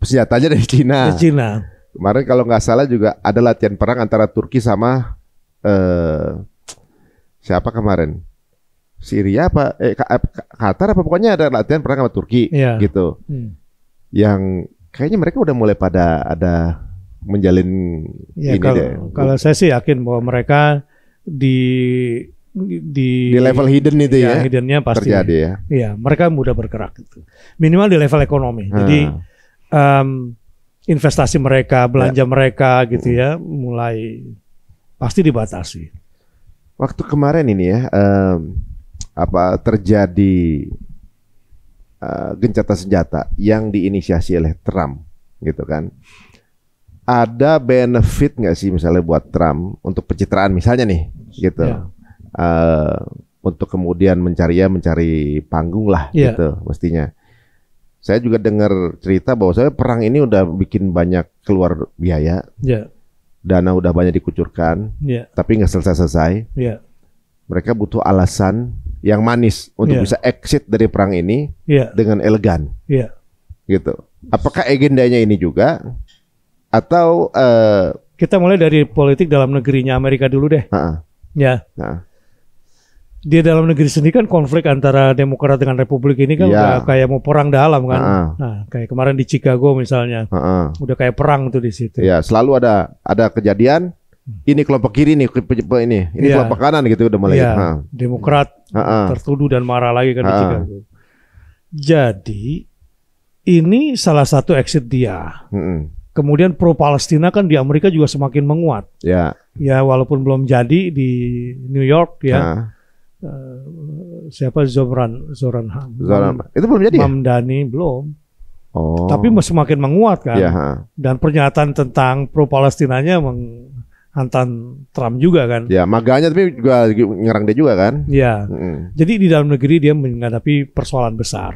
senjatanya dari Cina. Dari Cina. Kemarin kalau nggak salah juga ada latihan perang antara Turki sama siapa kemarin? Syria apa? Qatar apa pokoknya ada latihan perang sama Turki gitu. Yang kayaknya mereka udah mulai pada ada menjalin ini deh. Kalau saya sih yakin bahwa mereka di level hidden itu ya. Hiddennya pasti terjadi ya. Iya, mereka mudah bergerak itu. Minimal di level ekonomi. Jadi investasi mereka, belanja mereka gitu ya, mulai pasti dibatasi. Waktu kemarin ini ya, terjadi gencatan senjata yang diinisiasi oleh Trump, gitu kan? Ada benefit nggak sih misalnya buat Trump untuk pencitraan misalnya nih, gitu? Untuk kemudian mencari panggung lah, gitu mestinya. Saya juga dengar cerita bahwa perang ini udah bikin banyak keluar biaya, dana udah banyak dikucurkan, tapi nggak selesai-selesai. Mereka butuh alasan yang manis untuk bisa exit dari perang ini dengan elegan, gitu. Apakah agendanya ini juga, atau kita mulai dari politik dalam negerinya Amerika dulu deh, Dia dalam negeri sendiri kan konflik antara Demokrat dengan Republik ini kan udah kayak mau perang dalam kan. Nah, kayak kemarin di Chicago misalnya, udah kayak perang tuh di situ. Ya, selalu ada kejadian. Ini kelompok kiri nih, ini kelompok kanan gitu udah mulai. Demokrat tertuduh dan marah lagi kan di Chicago. Jadi ini salah satu exit dia. Kemudian pro Palestina kan di Amerika juga semakin menguat. Ya, walaupun belum jadi di New York ya. Siapa Zoran itu belum jadi Mamdani belum. Tapi semakin menguat kan. Dan pernyataan tentang pro Palestinanya menghantam Trump juga kan. Ya, maganya tapi juga nyerang dia juga kan. Ya. Jadi di dalam negeri dia menghadapi persoalan besar.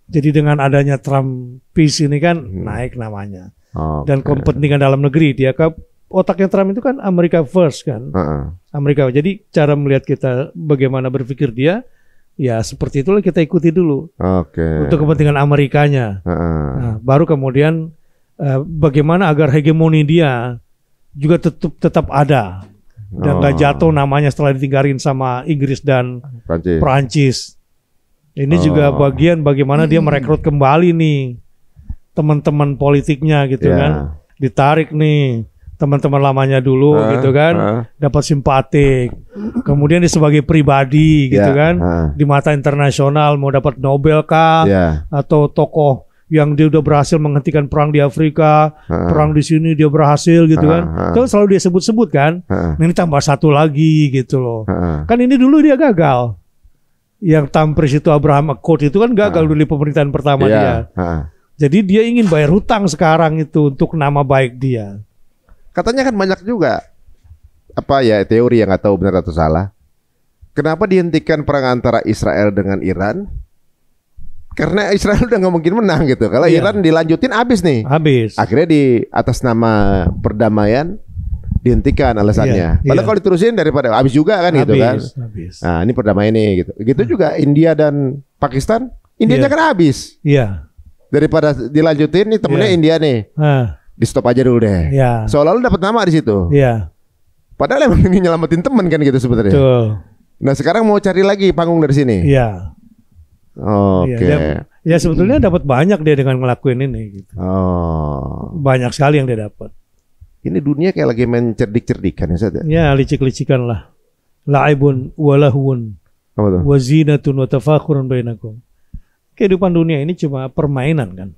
Jadi dengan adanya Trump peace ini kan naik namanya. Dan kepentingan dalam negeri dia otaknya Trump itu kan Amerika first kan. Amerika. Jadi cara melihat kita bagaimana berpikir dia, ya seperti itulah kita ikuti dulu. Untuk kepentingan Amerikanya. Nah, baru kemudian bagaimana agar hegemoni dia juga tetap ada dan nggak jatuh namanya setelah ditinggalin sama Inggris dan Perancis. Ini juga bagian bagaimana dia merekrut kembali nih teman-teman politiknya gitu kan. Ditarik nih teman-teman lamanya dulu gitu kan, dapat simpatik. Kemudian dia sebagai pribadi gitu kan, di mata internasional mau dapat Nobel kah, atau tokoh yang dia udah berhasil menghentikan perang di Afrika, perang di sini dia berhasil gitu kan. Itu selalu dia sebut-sebut kan. Nah, ini tambah satu lagi gitu loh. Kan ini dulu dia gagal. Yang Tampris itu Abraham Accord itu kan gagal dulu di pemerintahan pertama dia. Jadi dia ingin bayar hutang sekarang itu untuk nama baik dia. Katanya kan banyak juga apa ya teori yang nggak tahu benar atau salah. Kenapa dihentikan perang antara Israel dengan Iran? Karena Israel udah nggak mungkin menang gitu. Kalau Iran dilanjutin habis nih. Habis. Akhirnya di atas nama perdamaian dihentikan alasannya. Padahal kalau diterusin daripada habis juga kan gitu kan. Habis. Nah ini perdamaian nih gitu. Gitu juga India dan Pakistan. Indianya kan habis. Iya. Daripada dilanjutin nih temennya India nih. Di stop aja dulu deh. Seolah lu dapat nama di situ. Iya. Padahal emang ini nyelamatin temen kan gitu sebenarnya. Nah sekarang mau cari lagi panggung dari sini. Iya. Oke. Ya sebetulnya dapat banyak dia dengan ngelakuin ini. Gitu. Banyak sekali yang dia dapat. Ini dunia kayak lagi main cerdik-cerdikan ya Ustaz ya? Ya licik-licikan lah. La'ibun walahun wazinatun wa tafakhurun bainakum. Kehidupan dunia ini cuma permainan kan.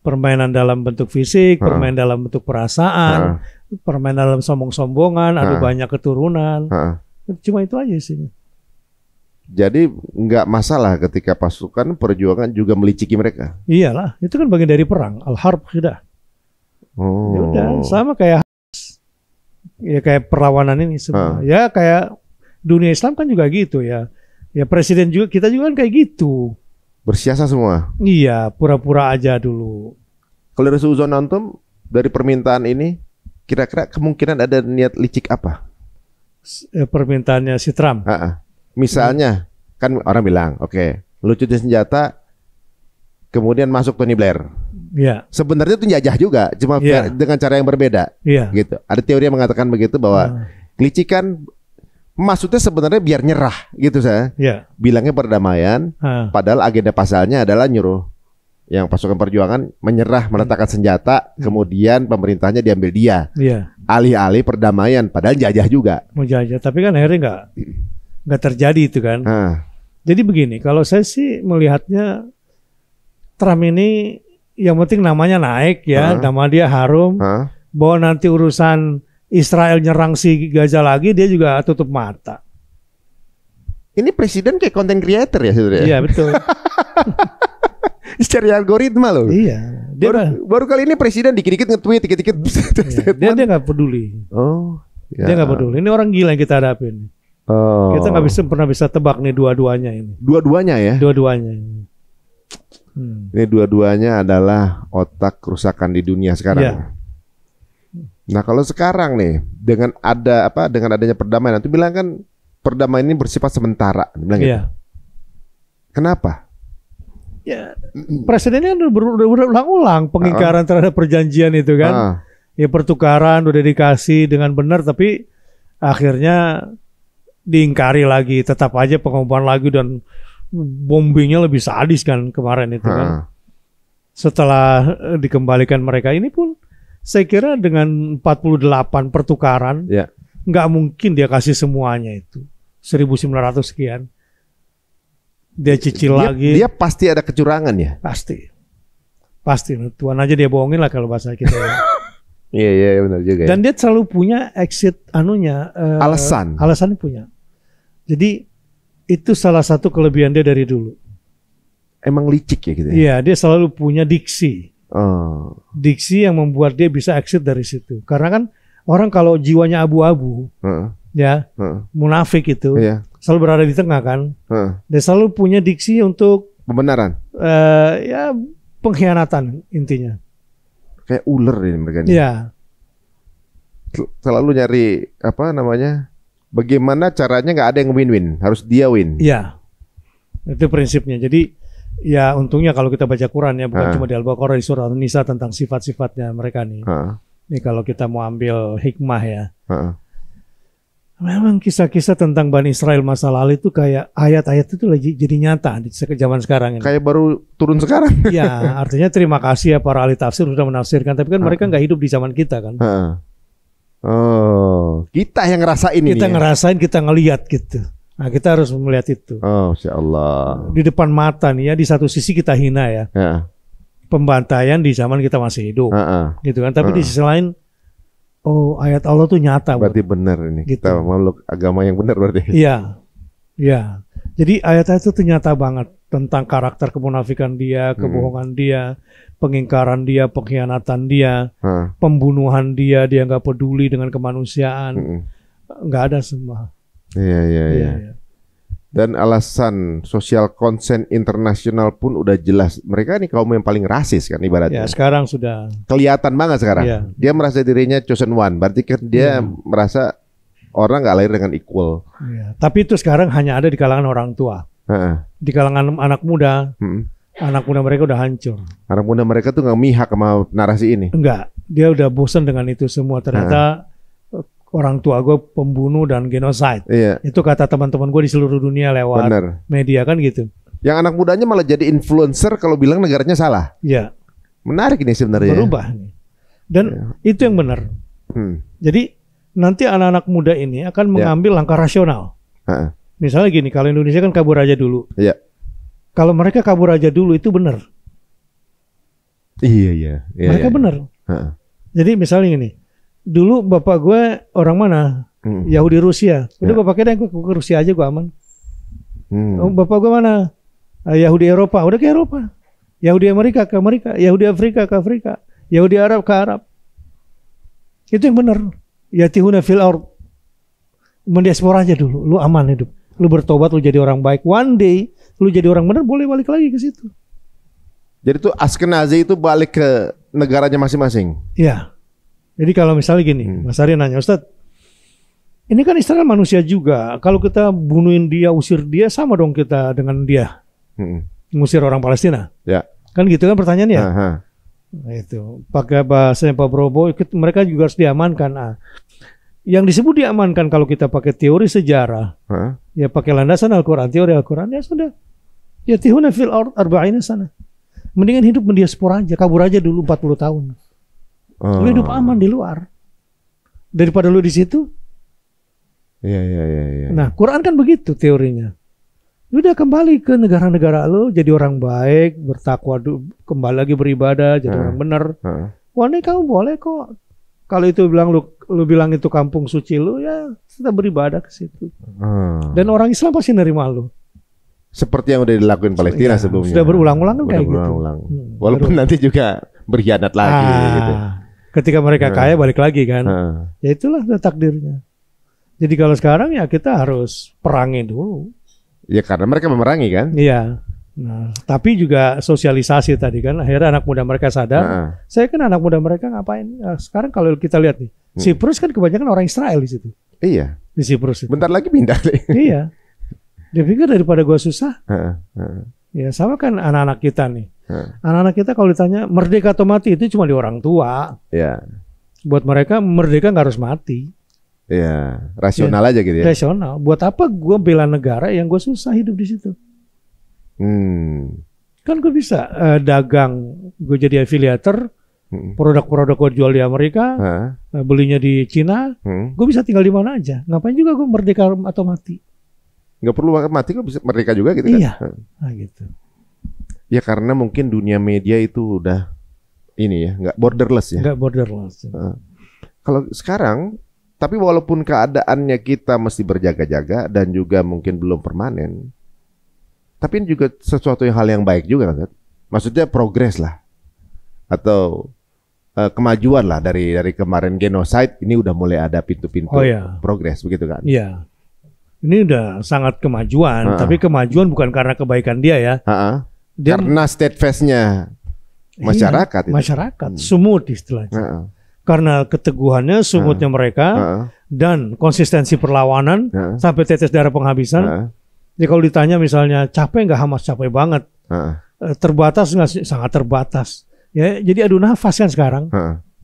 Permainan dalam bentuk fisik, permainan dalam bentuk perasaan, permainan dalam sombong-sombongan, ada banyak keturunan. Cuma itu aja sih. Jadi nggak masalah ketika pasukan perjuangan juga meliciki mereka. Iyalah, itu kan bagian dari perang. Al-harb khidah. Ya udah, sama kayak perlawanan ini semua. Ya kayak dunia Islam kan juga gitu ya. Ya presiden juga, kita juga kan kayak gitu. Bersiasa semua. Iya, pura-pura aja dulu. Kalau dari suzon antum dari permintaan ini, kira-kira kemungkinan ada niat licik apa? Permintaannya si Trump. Misalnya, kan orang bilang, oke, lucutin senjata, kemudian masuk Tony Blair. Iya. Sebenarnya itu njajah juga, cuma dengan cara yang berbeda. Gitu. Ada teori yang mengatakan begitu bahwa kelicikan maksudnya sebenarnya biar nyerah gitu saya. Bilangnya perdamaian, padahal agenda pasalnya adalah nyuruh yang pasukan perjuangan menyerah, meletakkan senjata, kemudian pemerintahnya diambil dia. Alih-alih perdamaian, padahal jajah juga. Mau jajah, tapi kan akhirnya nggak terjadi itu kan. Jadi begini, kalau saya sih melihatnya Trump ini yang penting namanya naik ya, nama dia harum. Bahwa nanti urusan Israel nyerang si Gaza lagi, dia juga tutup mata. Ini presiden kayak content creator ya sebenarnya. Iya betul. Secara algoritma loh. Iya. Baru kali ini presiden dikit-dikit nge-tweet, dikit-dikit. Dia nggak peduli. Dia nggak peduli. Ini orang gila yang kita hadapin. Kita nggak pernah bisa tebak nih dua-duanya ini. Dua-duanya ya? Dua-duanya. Ini dua-duanya adalah otak kerusakan di dunia sekarang. Nah kalau sekarang nih dengan adanya perdamaian, nanti bilang kan perdamaian ini bersifat sementara, bilang gitu. Kenapa? Ya presidennya udah berulang-ulang pengingkaran terhadap perjanjian itu kan. Ya pertukaran udah dikasih dengan benar, tapi akhirnya diingkari lagi, tetap aja pengumuman lagi dan bombingnya lebih sadis kan kemarin itu kan. Setelah dikembalikan mereka ini pun saya kira dengan 48 pertukaran nggak mungkin dia kasih semuanya itu 1.900 sekian. Dia cicil lagi. Dia pasti ada kecurangan ya? Pasti. Tuan aja dia bohongin lah kalau bahasa kita. Iya benar juga. Dan dia selalu punya exit alasan punya. Jadi itu salah satu kelebihan dia dari dulu. Emang licik ya gitu ya? Iya, dia selalu punya diksi. Diksi yang membuat dia bisa exit dari situ. Karena kan orang kalau jiwanya abu-abu, munafik itu, selalu berada di tengah kan. Dia selalu punya diksi untuk pembenaran. Ya pengkhianatan intinya. Kayak ular ini mereka. Iya. Selalu nyari bagaimana caranya nggak ada yang win-win, harus dia win. Iya. Itu prinsipnya. Jadi ya untungnya kalau kita baca Quran ya, bukan cuma di Al-Baqarah, di surah An-Nisa tentang sifat-sifatnya mereka nih. Ini kalau kita mau ambil hikmah ya. Memang kisah-kisah tentang Bani Israel masa lalu itu kayak ayat-ayat itu lagi jadi nyata di zaman sekarang ini. Kayak baru turun sekarang. Ya, artinya terima kasih ya para ahli tafsir sudah menafsirkan. Tapi kan mereka nggak hidup di zaman kita kan. Kita yang ngerasain ini. Kita ngerasain, kita ngelihat gitu. Nah, kita harus melihat itu. Insya Allah. Di depan mata nih ya, di satu sisi kita hina ya. Pembantaian di zaman kita masih hidup. Gitu kan. Tapi di sisi lain, ayat Allah tuh nyata. Berarti benar ini. Gitu. Kita makhluk agama yang benar berarti. Iya. Jadi ayat-ayat itu ternyata banget tentang karakter kemunafikan dia, kebohongan dia, pengingkaran dia, pengkhianatan dia, pembunuhan dia nggak peduli dengan kemanusiaan, nggak ada semua. Iya. Dan alasan social consent internasional pun udah jelas. Mereka nih kaum yang paling rasis kan ibaratnya. Ya, sekarang sudah kelihatan banget sekarang. Iya. Dia merasa dirinya chosen one. Berarti kan dia merasa orang nggak lahir dengan equal. Iya. Tapi itu sekarang hanya ada di kalangan orang tua. Di kalangan anak muda, anak muda mereka udah hancur. Anak muda mereka tuh nggak mihak sama narasi ini. Enggak, dia udah bosan dengan itu semua. Ternyata orang tua gue pembunuh dan genocide. Iya. Itu kata teman-teman gue di seluruh dunia lewat media kan gitu. Yang anak mudanya malah jadi influencer kalau bilang negaranya salah. Iya. Menarik ini sebenarnya. Berubah nih. Dan itu yang benar. Jadi nanti anak-anak muda ini akan mengambil langkah rasional. Misalnya gini, kalau Indonesia kan kabur aja dulu. Iya. Kalau mereka kabur aja dulu itu benar. Iya. Mereka benar. Jadi misalnya gini. Dulu bapak gue orang mana? Yahudi Rusia. Udah bapak kira gue ke Rusia aja gue aman. Bapak gue mana? Yahudi Eropa. Udah ke Eropa. Yahudi Amerika ke Amerika. Yahudi Afrika ke Afrika. Yahudi Arab ke Arab. Itu yang benar. Yatihuna fil ard. Mendiaspora aja dulu. Lu aman hidup. Lu bertobat, lu jadi orang baik. One day lu jadi orang benar, boleh balik lagi ke situ. Jadi tuh Ashkenazi itu balik ke negaranya masing-masing. Iya. Jadi kalau misalnya gini, Mas Ari nanya, Ustadz, ini kan Israel manusia juga. Kalau kita bunuhin dia, usir dia, sama dong kita dengan dia. Ngusir orang Palestina. Ya. Kan gitu kan pertanyaannya. Nah, itu. Pakai bahasanya Pak Prabowo, mereka juga harus diamankan. Yang disebut diamankan kalau kita pakai teori sejarah, ya pakai landasan Al-Quran, teori Al-Quran, ya sudah. Ya tihuna fil ard arba'ina sana. Mendingan hidup mendiaspora aja, kabur aja dulu 40 tahun. Lu hidup aman di luar daripada lu di situ. Iya. Nah, Quran kan begitu teorinya. Lu udah kembali ke negara-negara lu, jadi orang baik, bertakwa, kembali lagi beribadah, jadi orang benar. Wah, ini kamu boleh kok. Kalau itu bilang lu bilang itu kampung suci lu, ya kita beribadah ke situ. Dan orang Islam pasti nerima lu. Seperti yang udah dilakuin Palestina sebelumnya. Sudah berulang-ulang kan kayak gitu. Walaupun nanti juga berkhianat lagi gitu. Ketika mereka kaya balik lagi kan. Ya itulah takdirnya. Jadi kalau sekarang ya kita harus perangi dulu. Ya karena mereka memerangi kan. Iya. Nah, tapi juga sosialisasi tadi kan. Akhirnya anak muda mereka sadar. Saya kan anak muda mereka ngapain. Sekarang kalau kita lihat nih. Siprus kan kebanyakan orang Israel di situ. Iya. Di Siprus itu. Bentar lagi pindah deh. Iya. Dia pikir daripada gua susah. Ya sama kan anak-anak kita nih. Anak-anak kita kalau ditanya merdeka atau mati itu cuma di orang tua. Iya. Buat mereka merdeka nggak harus mati. Iya. Rasional aja gitu ya. Rasional. Buat apa gue bela negara yang gue susah hidup di situ? Kan gue bisa dagang, gue jadi afiliator, produk-produk gue jual di Amerika, belinya di Cina, gue bisa tinggal di mana aja. Ngapain juga gue merdeka atau mati? Nggak perlu mati, gue bisa merdeka juga gitu iya. kan? Nah gitu. Ya karena mungkin dunia media itu udah ini ya, nggak borderless ya. Nggak borderless. Kalau sekarang, tapi walaupun keadaannya kita mesti berjaga-jaga dan juga mungkin belum permanen, tapi ini juga sesuatu hal yang baik juga kan? Maksudnya progres lah, atau kemajuan lah dari kemarin genocide ini udah mulai ada pintu-pintu progres begitu kan? Iya. Ini udah sangat kemajuan, tapi kemajuan bukan karena kebaikan dia ya. Dia karena steadfastnya masyarakat. Iya, masyarakat, sumut istilahnya. Karena keteguhannya, sumutnya mereka, dan konsistensi perlawanan sampai tetes darah penghabisan. Jadi kalau ditanya misalnya capek nggak, Hamas capek banget. Terbatas nggak? Sangat terbatas. Ya, jadi adu nafas kan sekarang.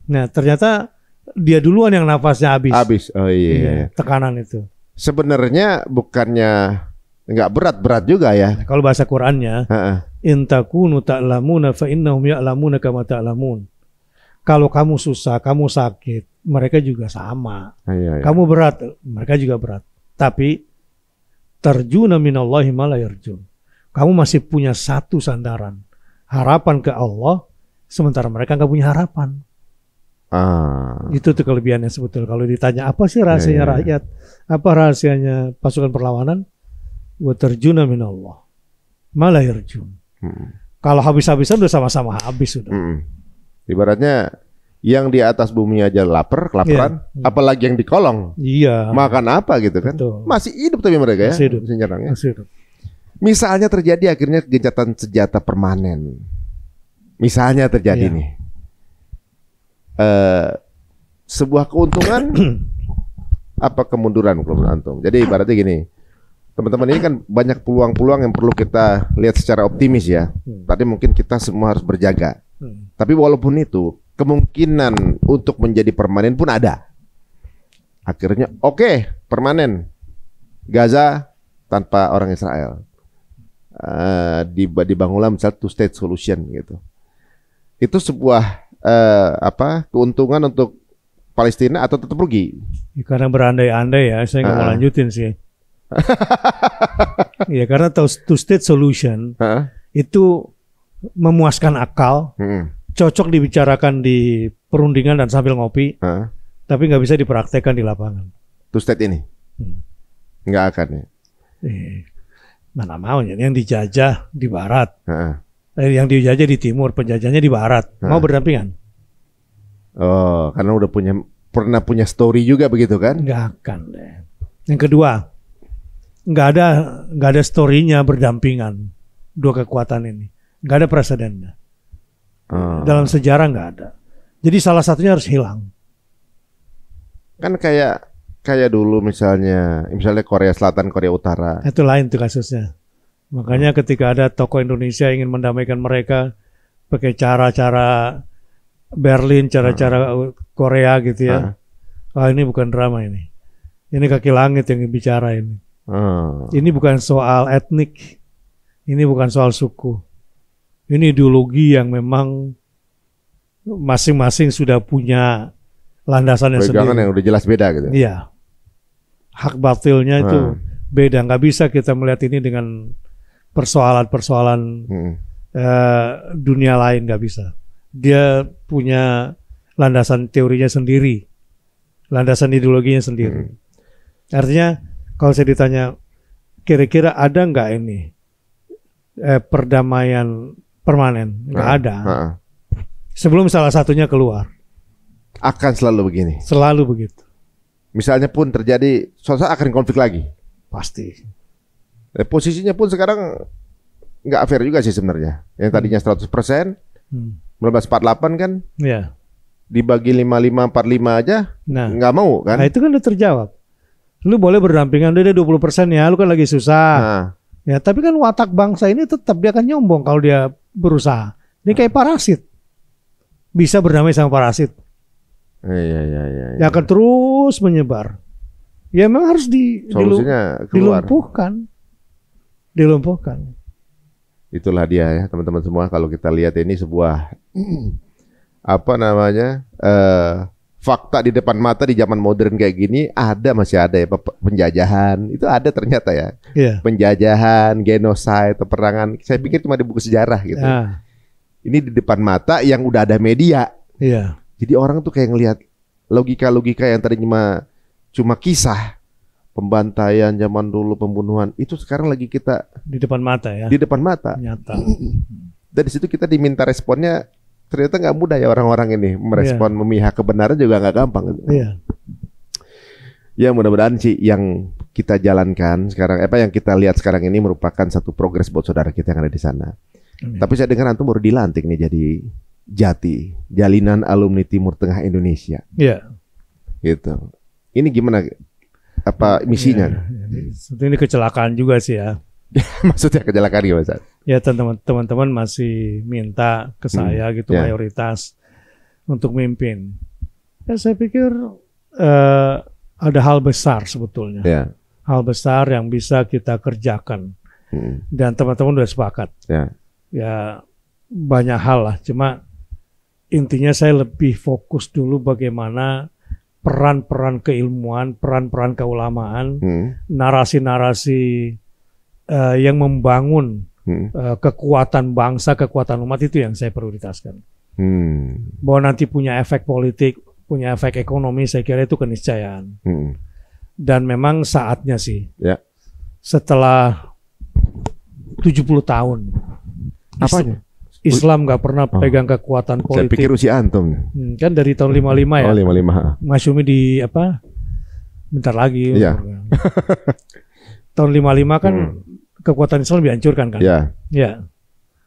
Nah ternyata dia duluan yang nafasnya habis. Habis, oh iya. Tekanan itu. Sebenarnya bukannya nggak berat juga ya. Kalau bahasa Qurannya, in takunu ta'lamuna fa innahum ya'lamuna kama ta'lamun. Kalau kamu susah, kamu sakit, mereka juga sama. Kamu berat, mereka juga berat. Tapi tarjuna minallahi ma la yarjun. Kamu masih punya satu sandaran, harapan ke Allah, sementara mereka nggak punya harapan. Itu tuh kelebihannya sebetulnya. Kalau ditanya apa sih rahasianya rakyat, apa rahasianya pasukan perlawanan, wa tarjuna minallah ma la yarjun. Kalau habis-habisan udah sama-sama habis sudah. Ibaratnya yang di atas bumi aja lapar, kelaparan, apalagi yang di kolong. Iya. Makan apa gitu kan? Betul. Masih hidup tapi mereka ya. Masih hidup. Masih hidup. Misalnya terjadi akhirnya gencatan senjata permanen. Misalnya terjadi nih. Sebuah keuntungan apa kemunduran kalau menurut antum. Jadi ibaratnya gini. Teman-teman ini kan banyak peluang-peluang yang perlu kita lihat secara optimis ya. Tadi mungkin kita semua harus berjaga. Tapi walaupun itu, kemungkinan untuk menjadi permanen pun ada. Akhirnya oke, permanen. Gaza tanpa orang Israel. Dibangunlah misalnya two state solution gitu. Itu sebuah keuntungan untuk Palestina atau tetap rugi? Ya, karena berandai-andai ya, saya nggak mau lanjutin sih. Ya karena two state solution itu memuaskan akal, cocok dibicarakan di perundingan dan sambil ngopi, tapi nggak bisa dipraktekkan di lapangan. Two state ini nggak akan ya? Mana mau ya? Yang dijajah di barat, yang dijajah di timur, penjajahnya di barat, mau berdampingan? Oh, karena udah pernah punya story juga begitu kan? Nggak akan deh. Yang kedua, nggak ada story-nya berdampingan dua kekuatan ini, nggak ada presidennya. Dalam sejarah nggak ada. Jadi salah satunya harus hilang. Kan kayak dulu misalnya Korea Selatan, Korea Utara. Itu lain tuh kasusnya. Makanya ketika ada tokoh Indonesia ingin mendamaikan mereka pakai cara-cara Berlin, cara-cara Korea gitu ya. Ini bukan drama ini. Ini kaki langit yang bicara ini. Ini bukan soal etnik, ini bukan soal suku. Ini ideologi yang memang masing-masing sudah punya landasannya sendiri. Pegangan yang udah jelas beda gitu. Iya, hak batilnya itu beda. Nggak bisa kita melihat ini dengan persoalan-persoalan dunia lain, nggak bisa. Dia punya landasan teorinya sendiri, landasan ideologinya sendiri. Artinya kalau saya ditanya, kira-kira ada nggak ini perdamaian permanen? Nggak ada. Sebelum salah satunya keluar. Akan selalu begini. Selalu begitu. Misalnya pun terjadi, suatu saat akan konflik lagi. Pasti. Posisinya pun sekarang nggak fair juga sih sebenarnya. Yang tadinya 100%, 1948 kan? Iya. Dibagi 55-45 aja, nggak mau kan? Nah itu kan udah terjawab. Lu boleh berdampingan, udah 20% ya, lu kan lagi susah. Ya, tapi kan watak bangsa ini tetap dia akan nyombong kalau dia berusaha. Ini kayak parasit. Bisa berdamai sama parasit. Iya. Ya akan terus menyebar. Ya memang harus dilumpuhkan. Itulah dia ya teman-teman semua, kalau kita lihat ini sebuah fakta di depan mata di zaman modern kayak gini, masih ada ya penjajahan, itu ada ternyata ya. Penjajahan, genocide, peperangan. Saya pikir cuma di buku sejarah gitu. Ini di depan mata yang udah ada media. Jadi orang tuh kayak ngelihat logika-logika yang tadi cuma kisah, pembantaian zaman dulu, pembunuhan, itu sekarang lagi kita di depan mata ya. Di depan mata. Nyata. Dan di situ kita diminta responnya. Ternyata nggak mudah ya orang-orang ini merespon, memihak kebenaran juga nggak gampang. Ya mudah-mudahan sih yang kita jalankan sekarang, yang kita lihat sekarang ini merupakan satu progres buat saudara kita yang ada di sana. Tapi saya dengar antum baru dilantik nih jadi Jati, Jalinan Alumni Timur Tengah Indonesia. Iya. Gitu. Ini gimana? Apa misinya? Ini kecelakaan juga sih ya. Maksudnya kecelakaan gimana? Ya teman-teman masih minta ke saya gitu mayoritas untuk mimpin. Ya saya pikir ada hal besar sebetulnya. Hal besar yang bisa kita kerjakan. Dan teman-teman udah sepakat. Ya banyak hal lah. Cuma intinya saya lebih fokus dulu bagaimana peran-peran keilmuan, peran-peran keulamaan, narasi-narasi yang membangun kekuatan bangsa, kekuatan umat, itu yang saya prioritaskan. Bahwa nanti punya efek politik, punya efek ekonomi, saya kira itu keniscayaan. Dan memang saatnya sih, setelah 70 tahun. Apanya? Islam nggak pernah pegang kekuatan politik. Saya pikir usia antum. Kan dari tahun 55 ya. Oh 55. Masyumi di apa? Bentar lagi. Iya. Tahun 55 kan kekuatan Islam dihancurkan kan? Iya. Ya.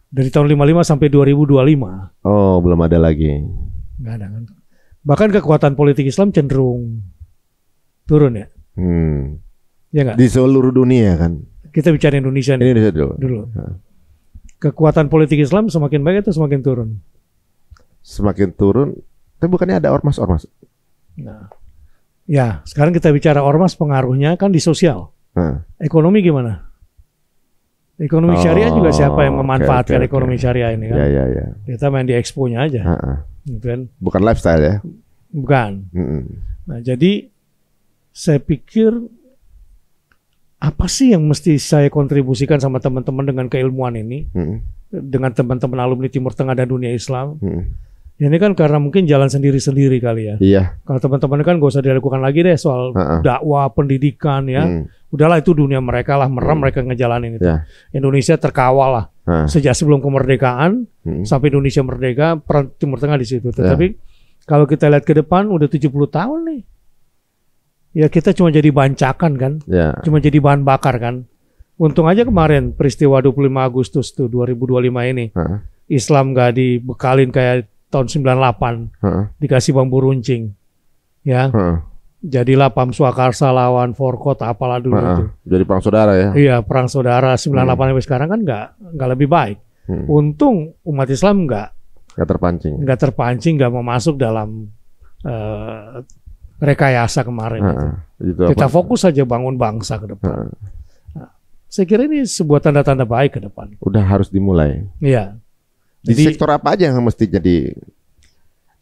Dari tahun 55 sampai 2025. Oh, belum ada lagi. Nggak ada kan? Bahkan kekuatan politik Islam cenderung turun ya. Ya nggak? Di seluruh dunia kan. Kita bicara Indonesia nih. Indonesia dulu. Kekuatan politik Islam semakin baik atau semakin turun? Semakin turun. Tapi bukannya ada ormas-ormas? Nah, ya sekarang kita bicara ormas, pengaruhnya kan di sosial. Ekonomi gimana? Ekonomi syariah juga siapa yang memanfaatkan ekonomi syariah ini kan? Ya. Kita main di expo-nya aja. Gitu kan? Bukan lifestyle ya? Bukan. Nah, jadi saya pikir apa sih yang mesti saya kontribusikan sama teman-teman dengan keilmuan ini, dengan teman-teman alumni Timur Tengah dan dunia Islam? Ini kan karena mungkin jalan sendiri-sendiri kali ya. Iya. Kalau teman-teman kan gak usah dilakukan lagi deh soal dakwah, pendidikan ya. Udahlah itu dunia mereka lah, mereka ngejalanin itu. Indonesia terkawal lah sejak sebelum kemerdekaan sampai Indonesia merdeka, peran Timur Tengah di situ. Tetapi kalau kita lihat ke depan udah 70 tahun nih. Ya kita cuma jadi bancakan kan, cuma jadi bahan bakar kan. Untung aja kemarin peristiwa 25 Agustus tuh 2025 ini, Islam gak dibekalin kayak tahun 98, dikasih bambu runcing, ya. Jadilah Pam Swakarsa lawan Forkot apalah dulu itu. Jadi perang saudara ya? Iya perang saudara 98 sampai sekarang kan nggak lebih baik. Untung umat Islam nggak terpancing, nggak mau masuk dalam rekayasa kemarin. Kita fokus saja bangun bangsa ke depan. Saya kira ini sebuah tanda-tanda baik ke depan. Udah harus dimulai. Iya. Di sektor apa aja yang mesti jadi?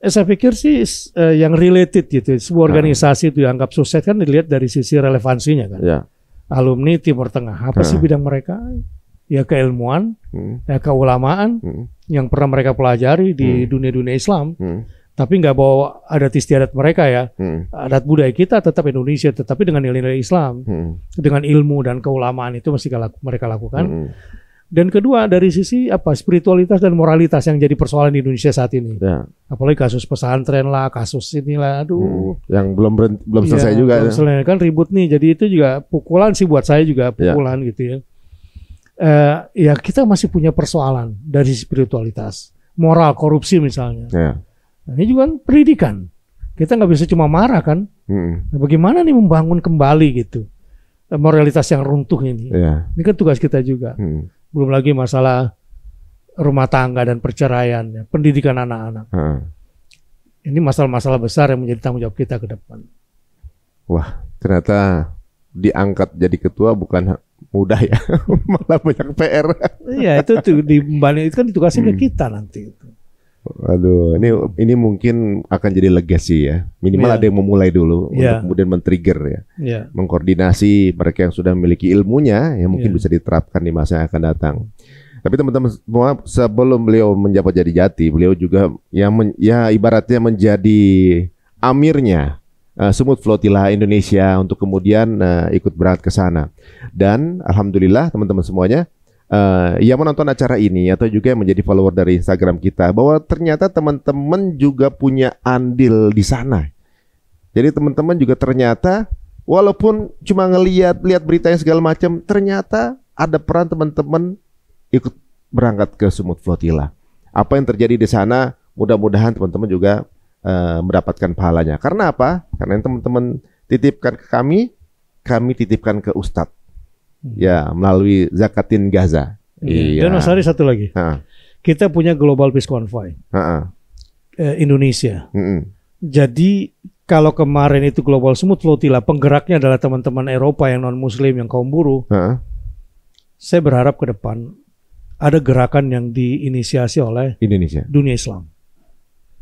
Saya pikir sih yang related gitu. Sebuah organisasi itu dianggap sukses kan dilihat dari sisi relevansinya kan. Alumni Timur Tengah. Apa sih bidang mereka? Ya keilmuan, ya keulamaan yang pernah mereka pelajari di dunia-dunia Islam. Tapi nggak bawa adat istiadat mereka ya, adat budaya kita tetap Indonesia, tetapi dengan nilai-nilai Islam, dengan ilmu dan keulamaan itu mesti mereka lakukan. Dan kedua dari sisi spiritualitas dan moralitas yang jadi persoalan di Indonesia saat ini. Apalagi kasus pesantren lah, kasus inilah, aduh, yang belum selesai juga. Belum selesai kan ribut nih, jadi itu juga pukulan sih buat saya juga pukulan gitu ya. Ya kita masih punya persoalan dari spiritualitas, moral, korupsi misalnya. Nah, ini juga kan pendidikan. Kita nggak bisa cuma marah kan. Nah, bagaimana nih membangun kembali gitu moralitas yang runtuh ini. Ini kan tugas kita juga. Belum lagi masalah rumah tangga dan perceraian, ya, pendidikan anak-anak. Ini masalah-masalah besar yang menjadi tanggung jawab kita ke depan. Wah, ternyata diangkat jadi ketua bukan mudah ya, malah banyak PR. Iya, itu kan ditugasin ke kita nanti. Waduh, ini mungkin akan jadi legacy ya. Minimal ada yang memulai dulu untuk kemudian men-trigger ya. Mengkoordinasi mereka yang sudah memiliki ilmunya yang mungkin bisa diterapkan di masa yang akan datang. Tapi teman-teman semua, sebelum beliau menjabat jadi jati, beliau juga ibaratnya menjadi amirnya Sumut Flotilla Indonesia untuk kemudian ikut berangkat ke sana. Dan alhamdulillah teman-teman semuanya yang menonton acara ini atau juga yang menjadi follower dari Instagram kita, bahwa ternyata teman-teman juga punya andil di sana. Jadi teman-teman juga ternyata walaupun cuma lihat berita yang segala macam, ternyata ada peran teman-teman ikut berangkat ke Sumut Flotilla. Apa yang terjadi di sana, mudah-mudahan teman-teman juga mendapatkan pahalanya. Karena apa? Karena yang teman-teman titipkan ke kami titipkan ke Ustadz. Ya, melalui Zakatin Gaza. Dan Mas Ari satu lagi. Kita punya Global Peace Convoy. Indonesia. Jadi kalau kemarin itu Global Sumut Flotilla penggeraknya adalah teman-teman Eropa yang non Muslim, yang kaum buruh. Saya berharap ke depan ada gerakan yang diinisiasi oleh Indonesia, dunia Islam.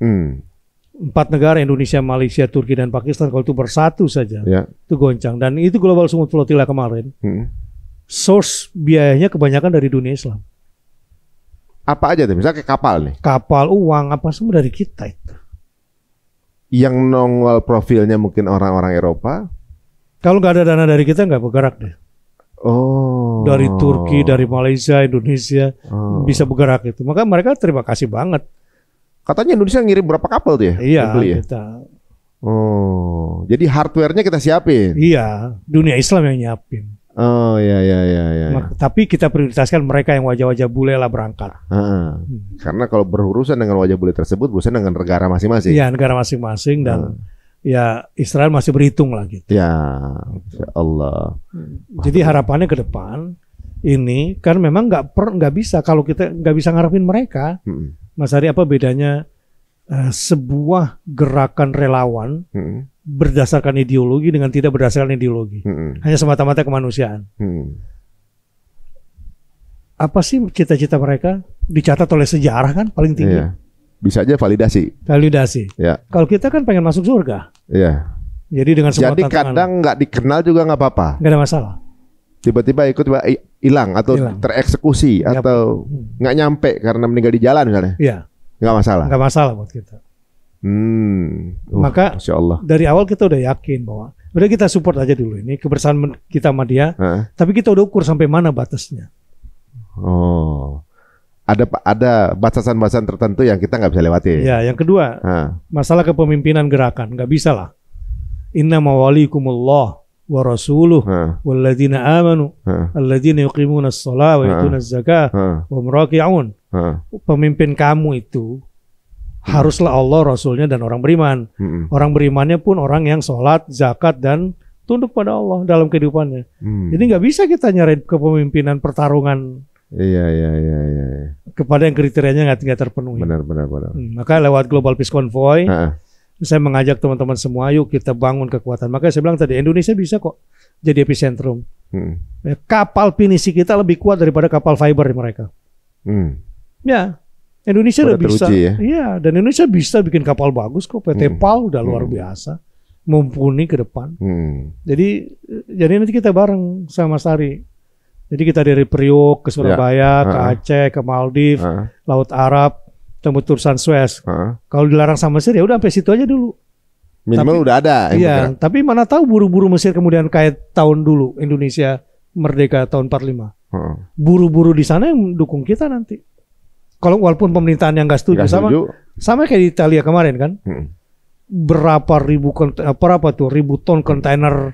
4 negara, Indonesia, Malaysia, Turki, dan Pakistan, kalau itu bersatu saja, itu goncang. Dan itu Global Sumut Flotilla kemarin, source biayanya kebanyakan dari dunia Islam. Apa aja tuh? Misalnya kayak kapal nih. Kapal, uang, apa semua dari kita itu. Yang nongol profilnya mungkin orang-orang Eropa. Kalau nggak ada dana dari kita nggak bergerak deh. Dari Turki, dari Malaysia, Indonesia bisa bergerak itu. Maka mereka terima kasih banget. Katanya Indonesia ngirim berapa kapal tuh ya? Iya, ya? kita. Jadi hardware-nya kita siapin. Iya, dunia Islam yang nyiapin. Ya. Tapi kita prioritaskan mereka yang wajah-wajah bule lah berangkat. Karena kalau berurusan dengan wajah bule tersebut, berurusan dengan negara masing-masing. Iya, negara masing-masing dan ya Israel masih berhitung lah gitu. Ya, Insya Allah. Jadi harapannya ke depan ini kan memang nggak bisa kalau kita nggak bisa ngarepin mereka. Mas Ari, apa bedanya sebuah gerakan relawan berdasarkan ideologi dengan tidak berdasarkan ideologi? Hanya semata-mata kemanusiaan. Apa sih cita-cita mereka? Dicatat oleh sejarah kan paling tinggi. Iya. Bisa aja validasi. Ya. Kalau kita kan pengen masuk surga. Iya. Jadi dengan semua tantangan. Kadang nggak dikenal juga nggak apa-apa. Nggak ada masalah. Tiba-tiba hilang atau tereksekusi atau nggak nyampe karena meninggal di jalan misalnya. Iya. Nggak masalah. Nggak masalah buat kita. Maka Masya Allah. Dari awal kita udah yakin bahwa udah kita support aja dulu ini kebersamaan kita sama dia. Tapi kita udah ukur sampai mana batasnya. Ada batasan-batasan tertentu yang kita nggak bisa lewati. Ya, yang kedua, masalah kepemimpinan gerakan nggak bisa lah. Inna mawalikumullah wa rasuluh walladzina amanu alladzina yuqimuna as-shalah wa yutuna az-zakah wa muraki'un. Pemimpin kamu itu haruslah Allah, Rasulnya dan orang beriman. Orang berimannya pun orang yang sholat, zakat dan tunduk pada Allah dalam kehidupannya. Jadi nggak bisa kita nyari kepemimpinan pertarungan. Iya. Kepada yang kriterianya nggak terpenuhi. Benar. Maka lewat Global Peace Convoy, saya mengajak teman-teman semua, yuk kita bangun kekuatan. Makanya saya bilang tadi, Indonesia bisa kok jadi epicentrum. Kapal pinisi kita lebih kuat daripada kapal fiber mereka. Ya, Indonesia udah bisa. Iya, dan Indonesia bisa bikin kapal bagus kok. PT PAL udah luar biasa, mumpuni ke depan. Jadi nanti kita bareng sama Sari. Jadi kita dari Priok ke Surabaya, ke Aceh, ke Maldives, Laut Arab, tembus Tursan Suez. Kalau dilarang sama Mesir ya udah sampai situ aja dulu. Minimal udah ada. Iya, tapi mana tahu buru-buru Mesir kemudian kayak tahun dulu Indonesia merdeka tahun 45. Buru-buru di sana yang dukung kita nanti. Kalau walaupun pemerintahan yang nggak setuju, sama kayak di Italia kemarin kan. Berapa ribu ton kontainer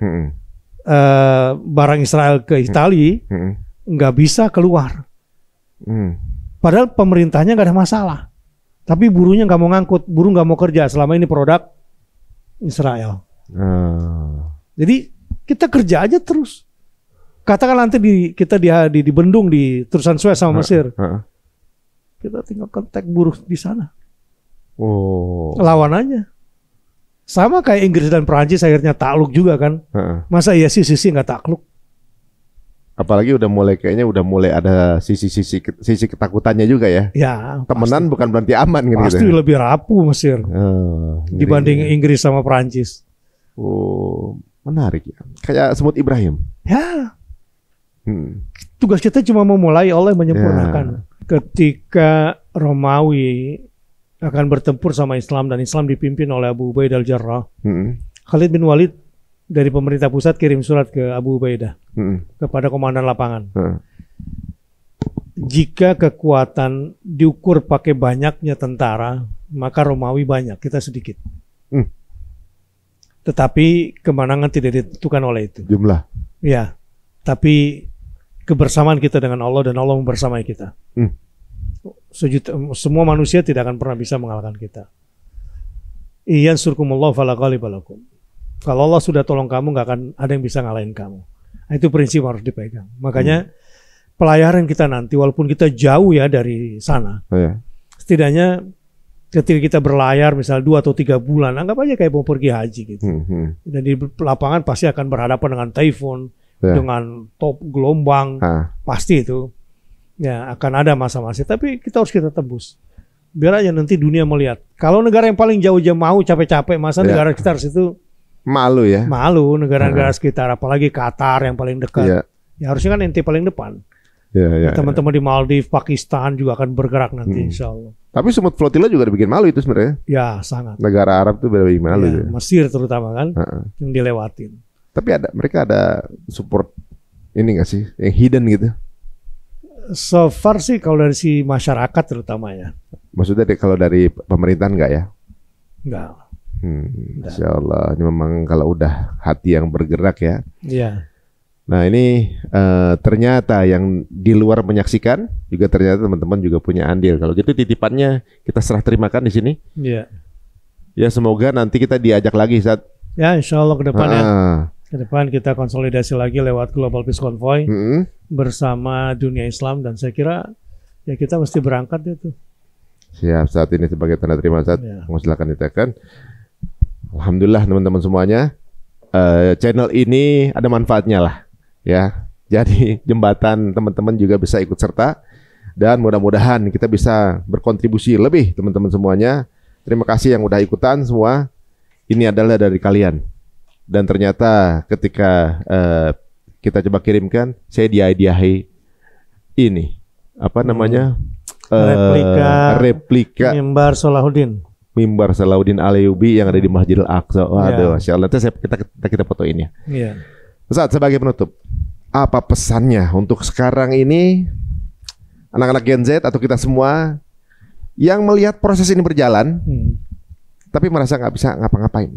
barang Israel ke Italia nggak bisa keluar. Padahal pemerintahnya nggak ada masalah, tapi buruhnya nggak mau ngangkut, buruh nggak mau kerja selama ini produk Israel. Jadi kita kerja aja terus. Katakan nanti kita di bendung di Tursan Suez sama Mesir, kita tinggal kontak buruh di sana. Lawan aja. Sama kayak Inggris dan Perancis akhirnya takluk juga kan. Masa iya sih sisi nggak takluk? Apalagi udah mulai ada sisi ketakutannya juga ya. Ya. Temenan pasti. Bukan berarti aman gitu. Pasti lebih rapuh Mesir dibanding Inggris sama Perancis. Menarik ya. Kayak Semut Ibrahim. Ya. Tugas kita cuma memulai, Allah menyempurnakan. Ketika Romawi akan bertempur sama Islam dan Islam dipimpin oleh Abu Ubaidah al-Jarrah. Khalid bin Walid dari pemerintah pusat kirim surat ke Abu Ubaidah kepada komandan lapangan. Jika kekuatan diukur pakai banyaknya tentara, maka Romawi banyak, kita sedikit. Tetapi kemenangan tidak ditentukan oleh itu. Jumlah. Ya, tapi kebersamaan kita dengan Allah dan Allah membersamai kita. Semua manusia tidak akan pernah bisa mengalahkan kita. Iyan surkumullah fala ghaliba lakum. Kalau Allah sudah tolong kamu, nggak akan ada yang bisa ngalahin kamu. Itu prinsip harus dipegang. Makanya pelayaran kita nanti, walaupun kita jauh ya dari sana, setidaknya ketika kita berlayar misal 2 atau 3 bulan, anggap aja kayak mau pergi haji gitu. Dan di lapangan pasti akan berhadapan dengan typhoon, dengan top gelombang, pasti itu. Ya akan ada masa-masa, tapi kita tebus. Biar aja nanti dunia melihat. Kalau negara yang paling jauh mau capek-capek, masa negara sekitar situ malu ya? Malu negara-negara sekitar, apalagi Qatar yang paling dekat. Ya harusnya kan ente paling depan. Teman-teman di Maldives, Pakistan juga akan bergerak nanti insya Allah. Tapi Semut Flotilla juga bikin malu itu sebenarnya. Ya sangat. Negara Arab tuh bikin malu. Mesir terutama kan yang dilewatin. Tapi mereka ada support ini nggak sih yang hidden gitu? So far sih kalau dari si masyarakat terutama ya. Maksudnya kalau dari pemerintahan nggak ya? Nggak. Insya Allah. Ini memang kalau udah hati yang bergerak ya. Iya. Nah ini ternyata yang di luar menyaksikan juga ternyata teman-teman juga punya andil. Kalau gitu titipannya kita serah terimakan di sini. Iya. Ya semoga nanti kita diajak lagi saat. Ya insya Allah ke depan ya. Ke depan kita konsolidasi lagi lewat Global Peace Convoy bersama dunia Islam, dan saya kira ya kita mesti berangkat itu. Siap, saat ini sebagai tanda terima saat mau silakan ditekan. Alhamdulillah teman-teman semuanya, channel ini ada manfaatnya lah ya. Jadi jembatan teman-teman juga bisa ikut serta, dan mudah-mudahan kita bisa berkontribusi lebih teman-teman semuanya. Terima kasih yang udah ikutan semua. Ini adalah dari kalian. Dan ternyata ketika kita coba kirimkan, saya dihadiahi ini apa namanya replika mimbar Salahuddin Alayubi yang ada di Masjidil Aqsa. Waduh, Masya Allah. Nanti kita fotoin ya. Ustaz, sebagai penutup, apa pesannya untuk sekarang ini anak-anak Gen Z atau kita semua yang melihat proses ini berjalan, tapi merasa nggak bisa ngapa-ngapain?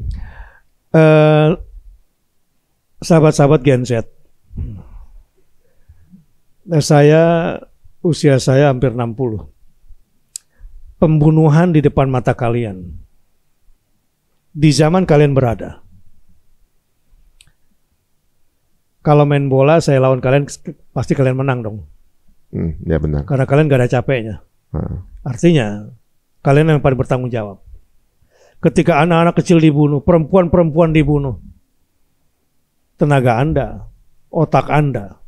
Sahabat-sahabat Gen Z, usia saya hampir 60. Pembunuhan di depan mata kalian, di zaman kalian berada. Kalau main bola saya lawan kalian, pasti kalian menang dong. Ya benar. Karena kalian gak ada capeknya. Artinya kalian yang paling bertanggung jawab. Ketika anak-anak kecil dibunuh, perempuan-perempuan dibunuh, tenaga Anda, otak Anda,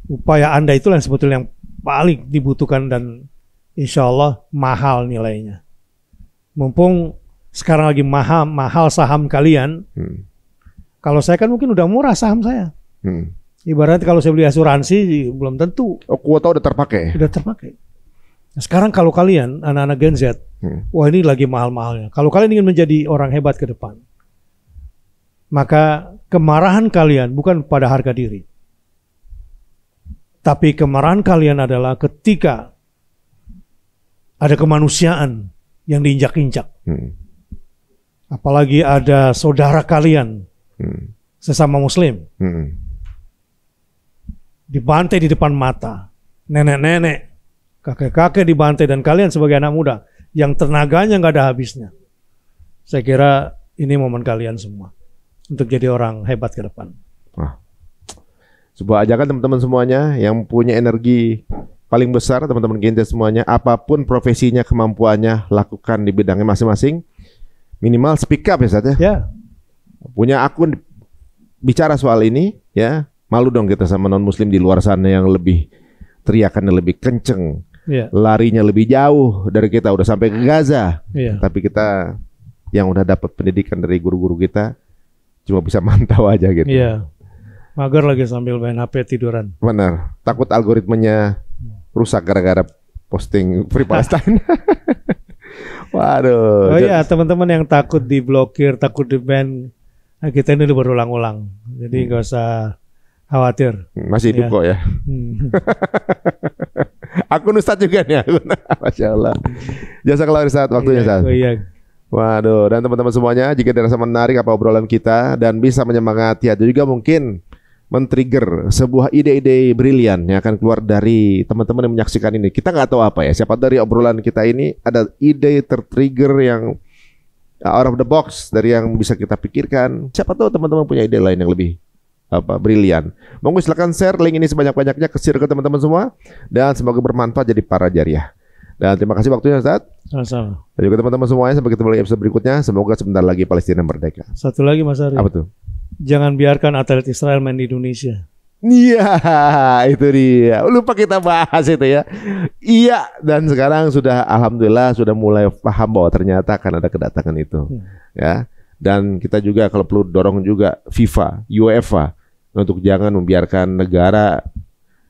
upaya Anda itulah yang sebetulnya yang paling dibutuhkan, dan insya Allah mahal nilainya. Mumpung sekarang lagi mahal saham kalian. Kalau saya kan mungkin udah murah saham saya. Ibaratnya kalau saya beli asuransi belum tentu. Kuota udah terpakai. Udah terpakai. Nah, sekarang kalau kalian anak-anak Gen Z, wah ini lagi mahal-mahalnya. Kalau kalian ingin menjadi orang hebat ke depan, maka kemarahan kalian bukan pada harga diri, tapi kemarahan kalian adalah ketika ada kemanusiaan yang diinjak-injak. Apalagi ada saudara kalian, sesama muslim, dibantai di depan mata, nenek-nenek, kakek-kakek dibantai, dan kalian sebagai anak muda yang tenaganya nggak ada habisnya. Saya kira ini momen kalian semua untuk jadi orang hebat ke depan. Sebuah ajakan teman-teman semuanya yang punya energi paling besar, teman-teman Gen Z semuanya, apapun profesinya, kemampuannya, lakukan di bidangnya masing-masing. Minimal speak up ya Ustaz ya. Ya. Punya akun bicara soal ini ya. Malu dong kita sama non-muslim di luar sana yang lebih teriakannya lebih kenceng, larinya lebih jauh dari kita, udah sampai ke Gaza. Tapi kita yang udah dapat pendidikan dari guru-guru kita cuma bisa mantau aja gitu. Mager lagi sambil main HP tiduran. Benar. Takut algoritmanya rusak gara-gara posting Free Palestine. Waduh. Oh iya, teman-teman yang takut diblokir, takut di-ban, nah kita ini udah berulang-ulang. Jadi nggak usah khawatir. Masih hidup kok ya. Akun Ustadz juga nih. Masya Allah. Jazakallah Ustadz waktunya Ustadz. Waduh, dan teman-teman semuanya, jika dirasa menarik apa obrolan kita dan bisa menyemangati atau juga mungkin men-trigger sebuah ide-ide brilian yang akan keluar dari teman-teman yang menyaksikan ini. Kita nggak tahu apa ya, siapa dari obrolan kita ini ada ide ter-trigger yang out of the box dari yang bisa kita pikirkan. Siapa tahu teman-teman punya ide lain yang lebih brilian. Monggo silakan share link ini sebanyak-banyaknya ke circle teman-teman semua, dan semoga bermanfaat jadi para jariah. Dan terima kasih waktunya Ustaz. Sama-sama. Dan juga teman-teman semuanya, sampai ketemu lagi episode berikutnya. Semoga sebentar lagi Palestina merdeka. Satu lagi Mas Ari. Apa tuh? Jangan biarkan atlet Israel main di Indonesia. Iya, itu dia. Lupa kita bahas itu ya. Iya, dan sekarang sudah alhamdulillah sudah mulai paham bahwa ternyata akan ada kedatangan itu. Ya. Dan kita juga kalau perlu dorong juga FIFA, UEFA untuk jangan membiarkan negara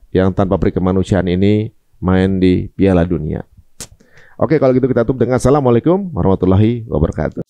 yang tanpa perikemanusiaan ini main di Piala Dunia. Oke, kalau gitu kita tutup dengan Assalamualaikum warahmatullahi wabarakatuh.